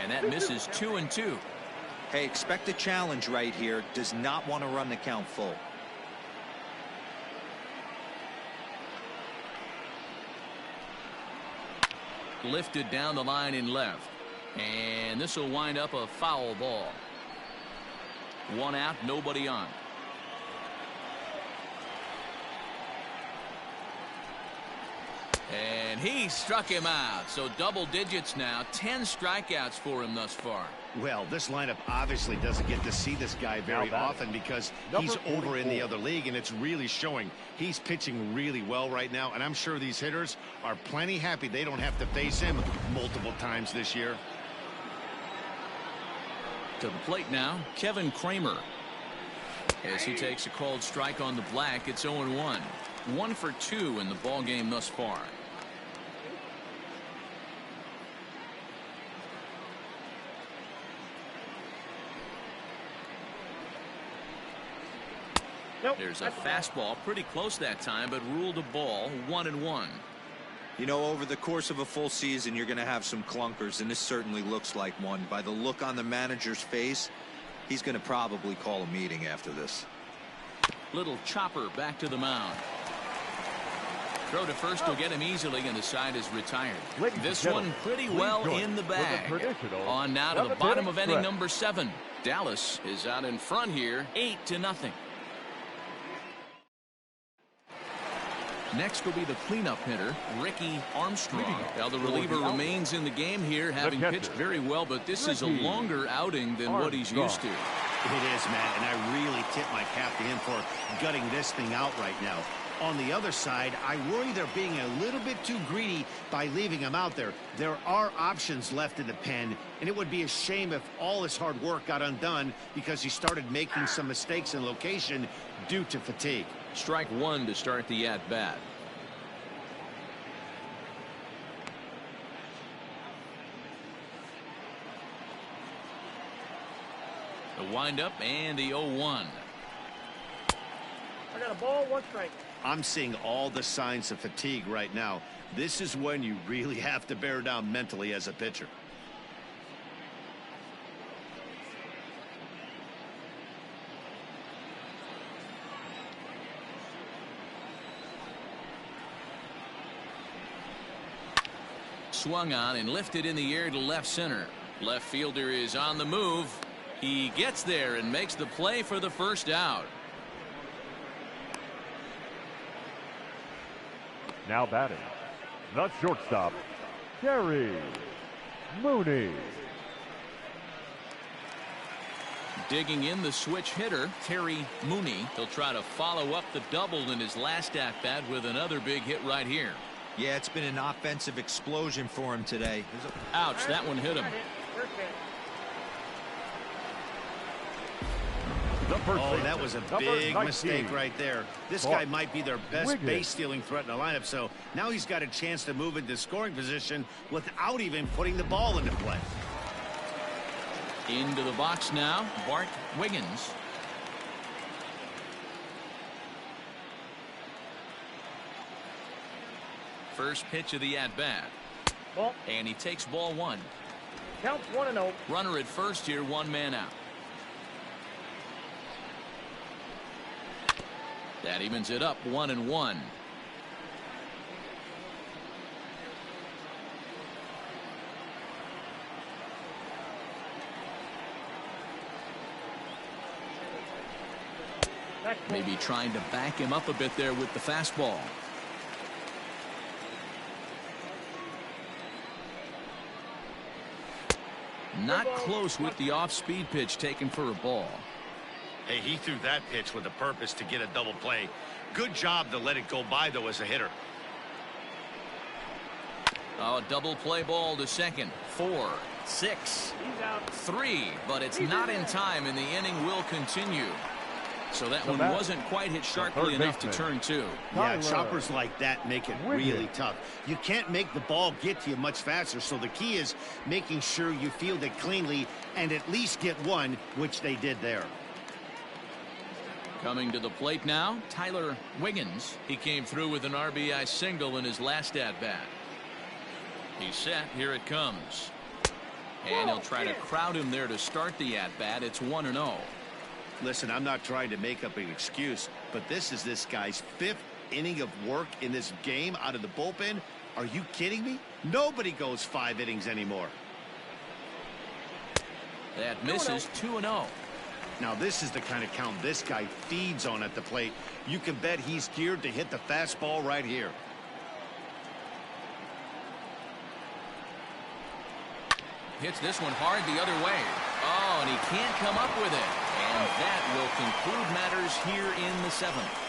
And that misses 2-2. Hey, expect a challenge right here. Does not want to run the count full. Lifted down the line in left. And this will wind up a foul ball. 1 out, nobody on. And he struck him out. So double digits now. 10 strikeouts for him thus far. Well, this lineup obviously doesn't get to see this guy very often because he's over in the other league, and it's really showing. He's pitching really well right now, and I'm sure these hitters are plenty happy they don't have to face him multiple times this year. To the plate now, Kevin Kramer. As he takes a called strike on the black, it's 0-1. 1 for 2 in the ball game thus far. Nope, there's a fastball pretty close that time, but ruled a ball. 1-1. You know, over the course of a full season, you're going to have some clunkers, and this certainly looks like one. By the look on the manager's face, he's going to probably call a meeting after this. Little chopper back to the mound. Throw to first will get him easily, and the side is retired. This one pretty well in the bag. On now to the bottom of inning number 7. Dallas is out in front here, 8-0. Next will be the cleanup hitter, Ricky Armstrong. Now the reliever remains in the game here, having pitched very well, but this is a longer outing than what he's used to. It is, Matt, and I really tip my cap to him for gutting this thing out right now. On the other side, I worry they're being a little bit too greedy by leaving him out there. There are options left in the pen, and it would be a shame if all his hard work got undone because he started making some mistakes in location due to fatigue. Strike 1 to start the at-bat. The windup and the 0-1. I got a ball, 1 strike. I'm seeing all the signs of fatigue right now. This is when you really have to bear down mentally as a pitcher. swung on and lifted in the air to left center. Left fielder is on the move. He gets there and makes the play for the first out. Now batting, the shortstop, Terry Mooney. Digging in the switch hitter, Terry Mooney. He'll try to follow up the double in his last at-bat with another big hit right here. Yeah, it's been an offensive explosion for him today. Ouch, that one hit him. Oh, that was a big mistake right there. This guy might be their best base-stealing threat in the lineup, so now he's got a chance to move into scoring position without even putting the ball into play. Into the box now, Bart Wiggins. First pitch of the at-bat. And he takes ball one. Counts 1-0. Runner at first here, one man out. That evens it up, 1-1. Maybe trying to back him up a bit there with the fastball. Not close with the off-speed pitch taken for a ball. Hey, he threw that pitch with a purpose to get a double play. Good job to let it go by, though, as a hitter. Oh, double play ball to second. 4, 6, 3, but it's not in time, and the inning will continue. So that one wasn't quite hit sharply enough to turn two. Yeah, choppers like that make it really tough. You can't make the ball get to you much faster, so the key is making sure you field it cleanly and at least get one, which they did there. Coming to the plate now, Tyler Wiggins. He came through with an RBI single in his last at-bat. He's set. Here it comes. And he'll try to crowd him there to start the at-bat. It's 1-0. Listen, I'm not trying to make up an excuse, but this is this guy's 5th inning of work in this game out of the bullpen. Are you kidding me? Nobody goes 5 innings anymore. That misses. 2-0. Now this is the kind of count this guy feeds on at the plate. You can bet he's geared to hit the fastball right here. Hits this one hard the other way. Oh, and he can't come up with it. And that will conclude matters here in the 7th.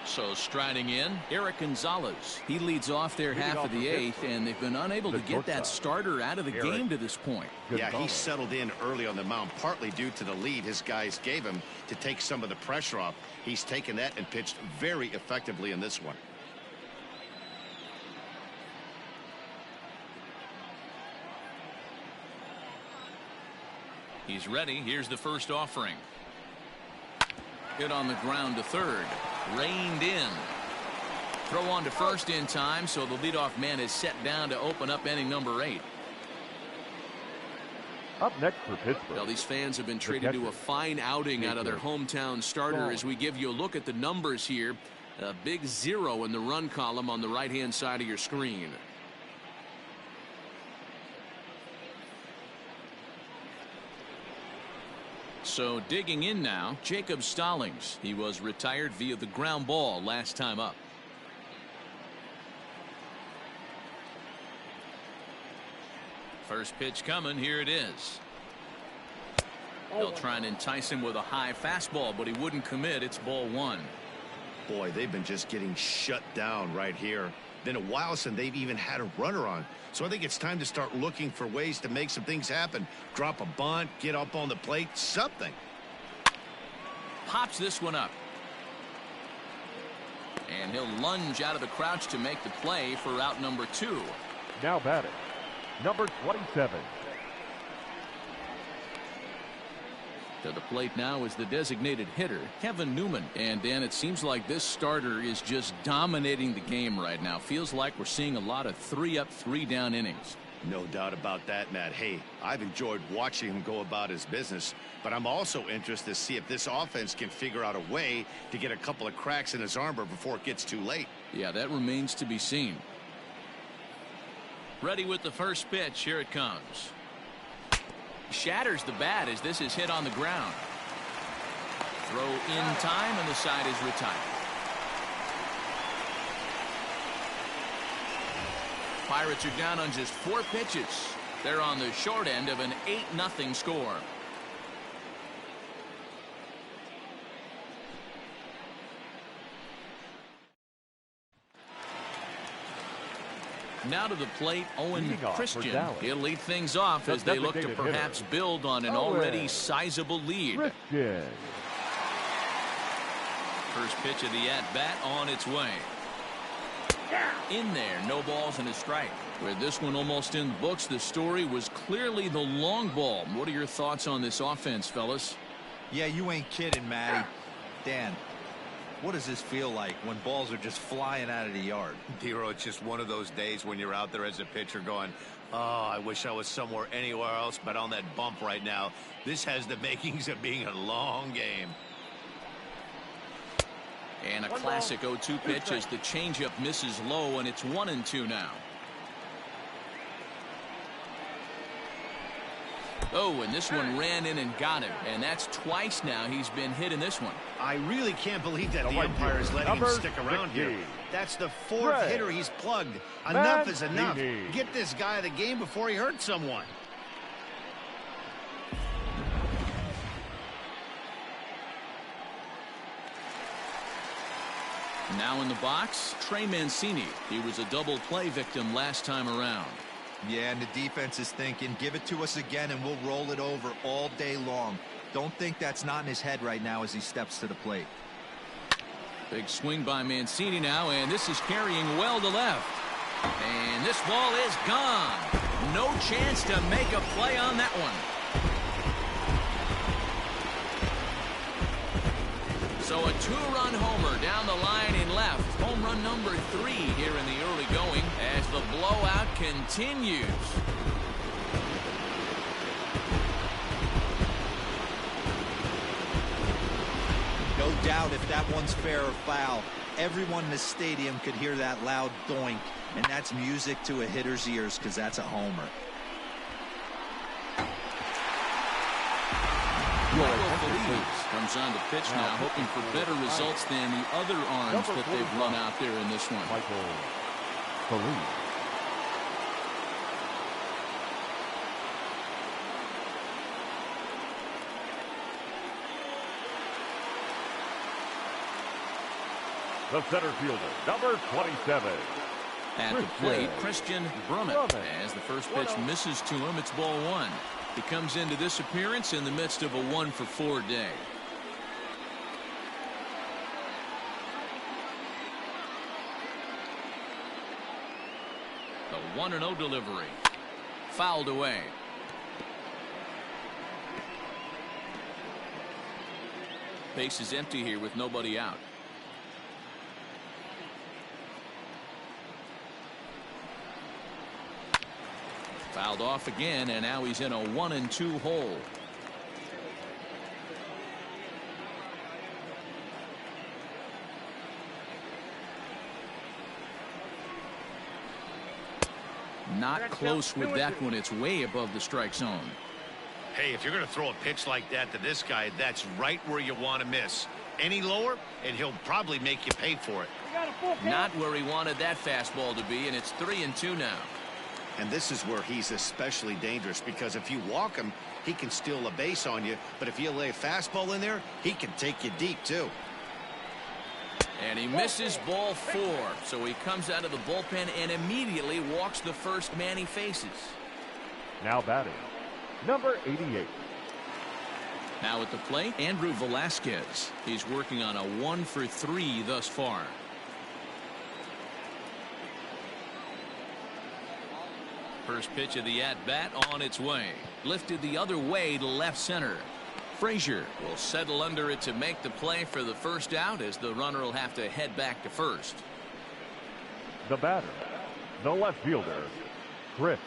So striding in, Eric Gonzalez. He leads off their half of the 8th, and they've been unable to get that starter out of the game to this point. Yeah, he settled in early on the mound, partly due to the lead his guys gave him to take some of the pressure off. He's taken that and pitched very effectively in this one. He's ready. Here's the first offering. Hit on the ground to third. Reined in. Throw on to first in time, so the leadoff man is set down to open up inning number 8. Up next for Pittsburgh. Well, these fans have been treated to a fine outing out of their hometown starter. As we give you a look at the numbers here, a big 0 in the run column on the right-hand side of your screen. So digging in now, Jacob Stallings. He was retired via the ground ball last time up. First pitch coming. Here it is. They'll try and entice him with a high fastball, but he wouldn't commit. It's ball 1. Boy, they've been just getting shut down right here. Been a while since they've even had a runner on. So I think it's time to start looking for ways to make some things happen. Drop a bunt, get up on the plate, something. Pops this one up. And he'll lunge out of the crouch to make the play for out number 2. Now batting, number 27. To the plate now is the designated hitter, Kevin Newman. And Dan, it seems like this starter is just dominating the game right now. Feels like we're seeing a lot of 3-up, 3-down innings. No doubt about that, Matt. Hey, I've enjoyed watching him go about his business, but I'm also interested to see if this offense can figure out a way to get a couple of cracks in his armor before it gets too late. Yeah, that remains to be seen. Ready with the first pitch. Here it comes. Shatters the bat as this is hit on the ground. Throw in time, and the side is retired. Pirates are down on just 4 pitches. They're on the short end of an 8-0 score. Now to the plate, Owen Christian. He'll lead things off as they look to perhaps build on an already sizable lead. Christian. First pitch of the at-bat on its way. In there, no balls and a strike. With this one almost in the books, the story was clearly the long ball. What are your thoughts on this offense, fellas? Yeah, you ain't kidding, Matty. Dan, what does this feel like when balls are just flying out of the yard? Dero, it's just one of those days when you're out there as a pitcher going, oh, I wish I was somewhere anywhere else but on that bump right now. This has the makings of being a long game. And a classic 0-2 pitch as the changeup misses low, and it's 1-2 now. Oh, and this one ran in and got him, and that's twice now he's been hit in this one. I really can't believe that the umpire is letting him stick around here. That's the 4th hitter he's plugged. Enough is enough. Get this guy of the game before he hurts someone. Now in the box, Trey Mancini. He was a double play victim last time around. Yeah, and the defense is thinking, give it to us again and we'll roll it over all day long. Don't think that's not in his head right now as he steps to the plate. Big swing by Mancini now, and this is carrying well to left. And this ball is gone. No chance to make a play on that one. So a 2-run homer down the line in left. Home run number 3 here in the early going as the blowout continues. No doubt if that one's fair or foul, everyone in the stadium could hear that loud doink, and that's music to a hitter's ears because that's a homer. Comes on the pitch now, hoping for better results than the other arms that they've run out there in this one. The center fielder, number 27. At the plate, Christian Brummett. As the first pitch misses to him, it's ball 1. He comes into this appearance in the midst of a 1-for-4 day. The 1-0 delivery. Fouled away. Base is empty here with nobody out. Fouled off again, and now he's in a 1-2 hole. Not close with that one. It's way above the strike zone. Hey, if you're going to throw a pitch like that to this guy, that's right where you want to miss. Any lower, and he'll probably make you pay for it. Not where he wanted that fastball to be, and it's 3-2 now. And this is where he's especially dangerous, because if you walk him, he can steal a base on you. But if you lay a fastball in there, he can take you deep, too. And he misses ball 4. So he comes out of the bullpen and immediately walks the first man he faces. Now batting, number 88. Now at the plate, Andrew Velasquez. He's working on a 1-for-3 thus far. First pitch of the at-bat on its way. Lifted the other way to left center. Frazier will settle under it to make the play for the first out, as the runner will have to head back to first. The batter, the left fielder, Chris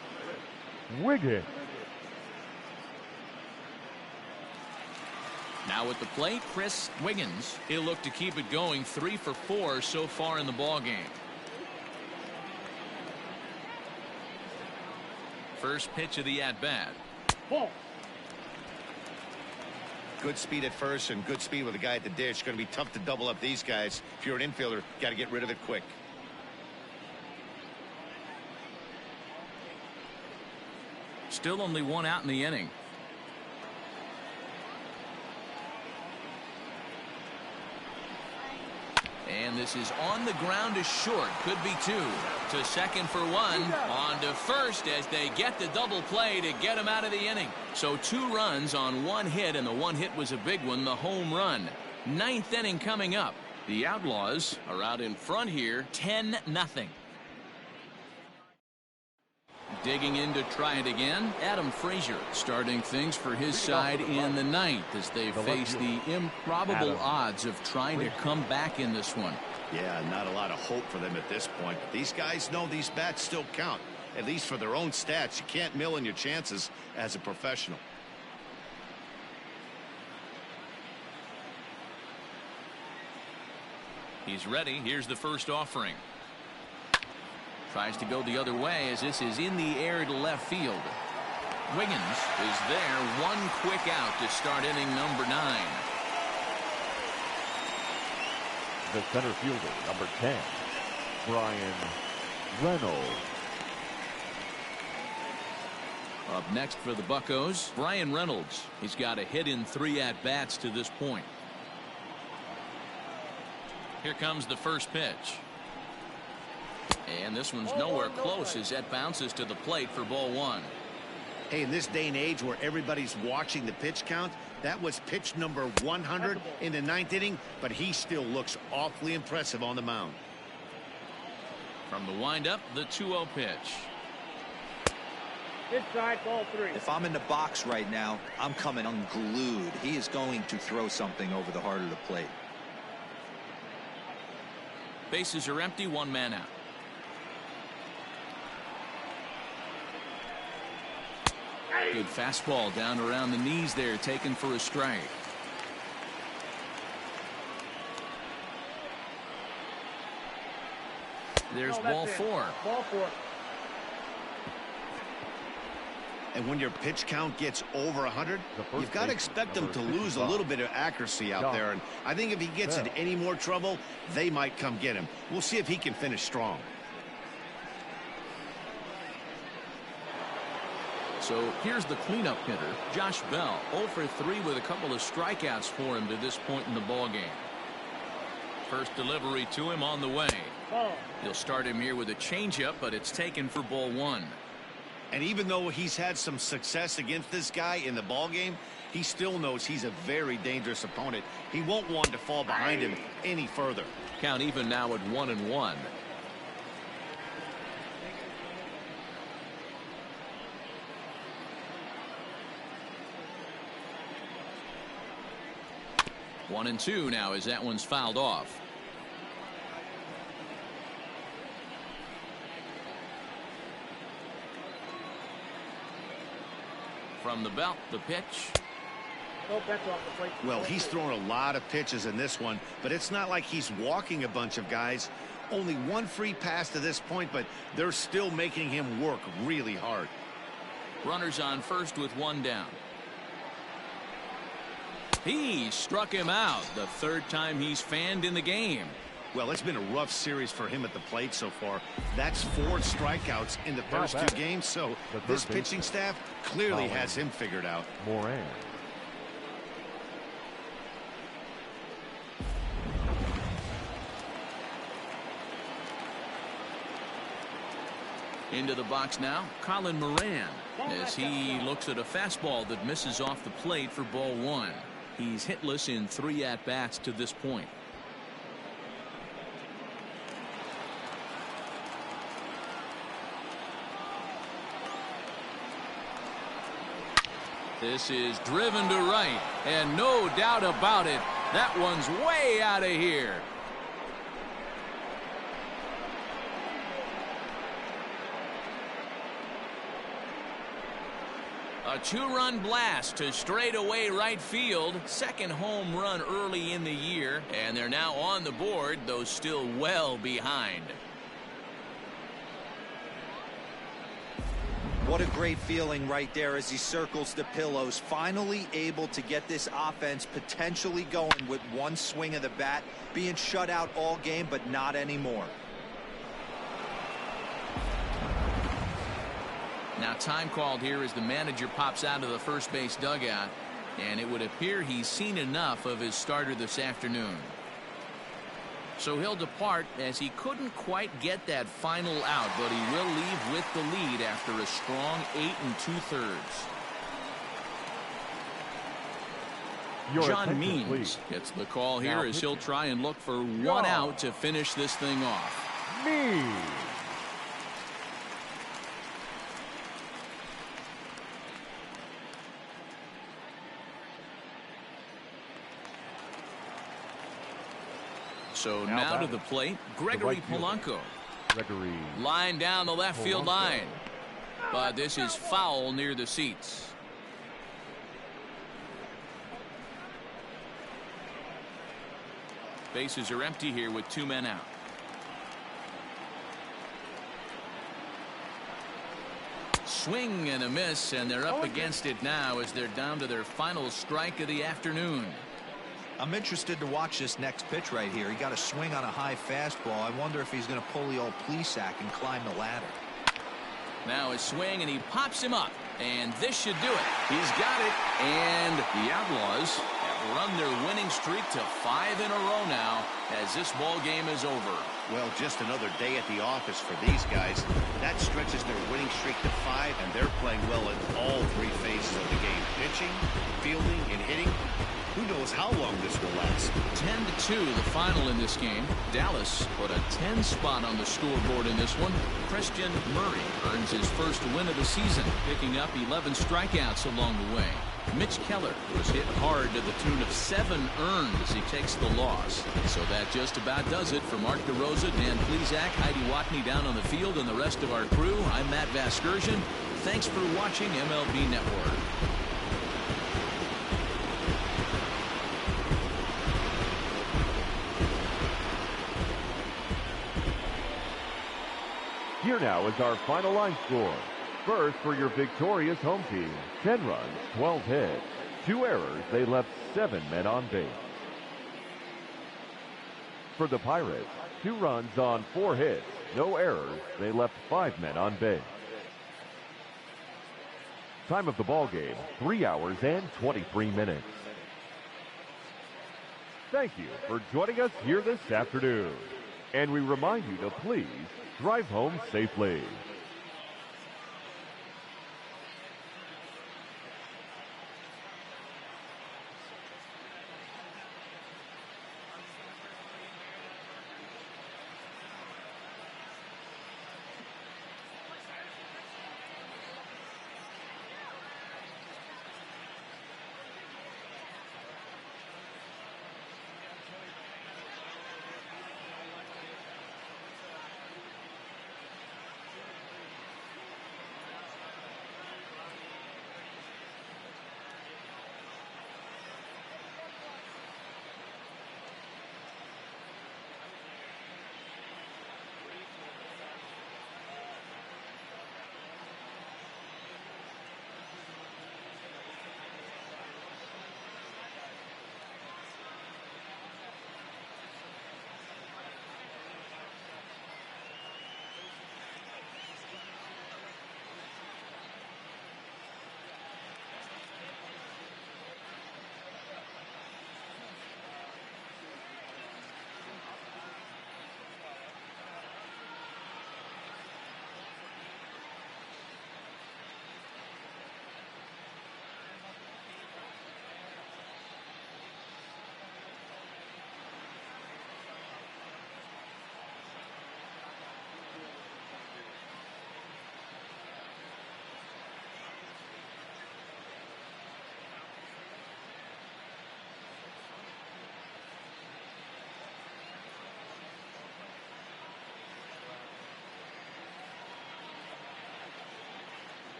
Wiggins. Now at the plate, Chris Wiggins. He'll look to keep it going. 3 for 4 so far in the ball game. First pitch of the at-bat. Ball. Good speed at first and good speed with the guy at the dish. Going to be tough to double up these guys. If you're an infielder, got to get rid of it quick. Still only 1 out in the inning. And this is on the ground to short. Could be 2. To second for 1. On to first as they get the double play to get him out of the inning. So 2 runs on 1 hit, and the 1 hit was a big one, the home run. 9th inning coming up. The Outlaws are out in front here, 10-0. Digging in to try it again, Adam Frazier starting things for his side in the 9th as they face the improbable odds of trying to come back in this one. Yeah, not a lot of hope for them at this point. But these guys know these bats still count, at least for their own stats. You can't mill in your chances as a professional. He's ready. Here's the first offering. Tries to go the other way as this is in the air to left field. Wiggins is there. 1 quick out to start inning number 9. The center fielder, number 10, Brian Reynolds. Up next for the Buccos, Brian Reynolds. He's got a hit in 3 at-bats to this point. Here comes the first pitch. And this one's nowhere close as that bounces to the plate for ball 1. Hey, in this day and age where everybody's watching the pitch count, that was pitch number 100 in the 9th inning, but he still looks awfully impressive on the mound. From the windup, the 2-0 pitch. Inside, ball 3. If I'm in the box right now, I'm coming unglued. He is going to throw something over the heart of the plate. Bases are empty, 1 man out. Good fastball down around the knees there, taken for a strike. There's ball 4. Ball 4. And when your pitch count gets over 100, you've got to expect them to lose a little bit of accuracy out there. And I think if he gets in any more trouble, they might come get him. We'll see if he can finish strong. So here's the cleanup hitter, Josh Bell, 0 for 3 with a couple of strikeouts for him to this point in the ball game. First delivery to him on the way. He'll start him here with a changeup, but it's taken for ball 1. And even though he's had some success against this guy in the ball game, he still knows he's a very dangerous opponent. He won't want to fall behind him any further. Count even now at 1-1. One and 2 now as that one's fouled off. From the belt, the pitch. Well, he's thrown a lot of pitches in this one, but it's not like he's walking a bunch of guys. Only 1 free pass to this point, but they're still making him work really hard. Runners on first with 1 down. He struck him out, the 3rd time he's fanned in the game. Well, it's been a rough series for him at the plate so far. That's 4 strikeouts in the first 2 games, so this pitching staff clearly has him figured out. Moran. Into the box now, Colin Moran, as he looks at a fastball that misses off the plate for ball 1. He's hitless in 3 at-bats to this point. This is driven to right, and no doubt about it, that one's way out of here. A two-run blast to straightaway right field. Second home run early in the year, and they're now on the board, though still well behind. What a great feeling right there as he circles the pillows. Finally able to get this offense potentially going with one swing of the bat. Being shut out all game, but not anymore. Now time called here as the manager pops out of the first base dugout, and it would appear he's seen enough of his starter this afternoon. So he'll depart as he couldn't quite get that final out, but he will leave with the lead after a strong 8 2/3. John Means gets the call here as he'll try and look for one out to finish this thing off. Means. So now to the plate, Gregory Polanco. Line down the left field line. But this is foul near the seats. Bases are empty here with 2 men out. Swing and a miss, and they're up against it now as they're down to their final strike of the afternoon. I'm interested to watch this next pitch right here. He got a swing on a high fastball. I wonder if he's going to pull the old Plesac and climb the ladder. Now a swing, and he pops him up, and this should do it. He's got it, and the Outlaws have run their winning streak to 5 in a row now as this ball game is over. Well, just another day at the office for these guys. That stretches their winning streak to 5, and they're playing well in all 3 phases of the game. Pitching, fielding, and hitting. Who knows how long this will last. 10-2 the final in this game. Dallas put a 10 spot on the scoreboard in this one. Christian Murray earns his first win of the season, picking up 11 strikeouts along the way. Mitch Keller was hit hard to the tune of 7 earned as he takes the loss. So that just about does it for Mark DeRosa, Dan Plesac, Heidi Watney down on the field, and the rest of our crew. I'm Matt Vasgersian. Thanks for watching MLB Network. Here now is our final line score. First, for your victorious home team, 10 runs, 12 hits, 2 errors. They left 7 men on base. For the Pirates, 2 runs on 4 hits, no errors. They left 5 men on base. Time of the ball game, 3 hours and 23 minutes. Thank you for joining us here this afternoon. And we remind you to please drive home safely.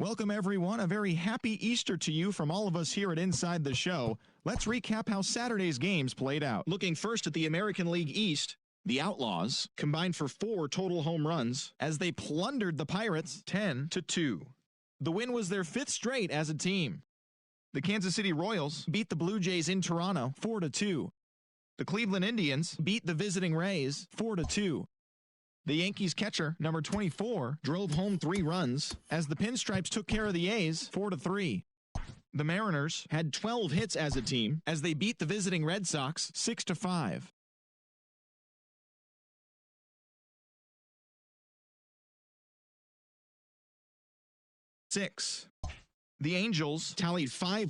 Welcome, everyone. A very happy Easter to you from all of us here at Inside the Show. Let's recap how Saturday's games played out. Looking first at the American League East, the Outlaws combined for 4 total home runs as they plundered the Pirates 10-2. The win was their 5th straight as a team. The Kansas City Royals beat the Blue Jays in Toronto 4-2. The Cleveland Indians beat the visiting Rays 4-2. The Yankees catcher, number 24, drove home 3 runs as the Pinstripes took care of the A's 4-3. The Mariners had 12 hits as a team as they beat the visiting Red Sox 6-5. The Angels tallied 5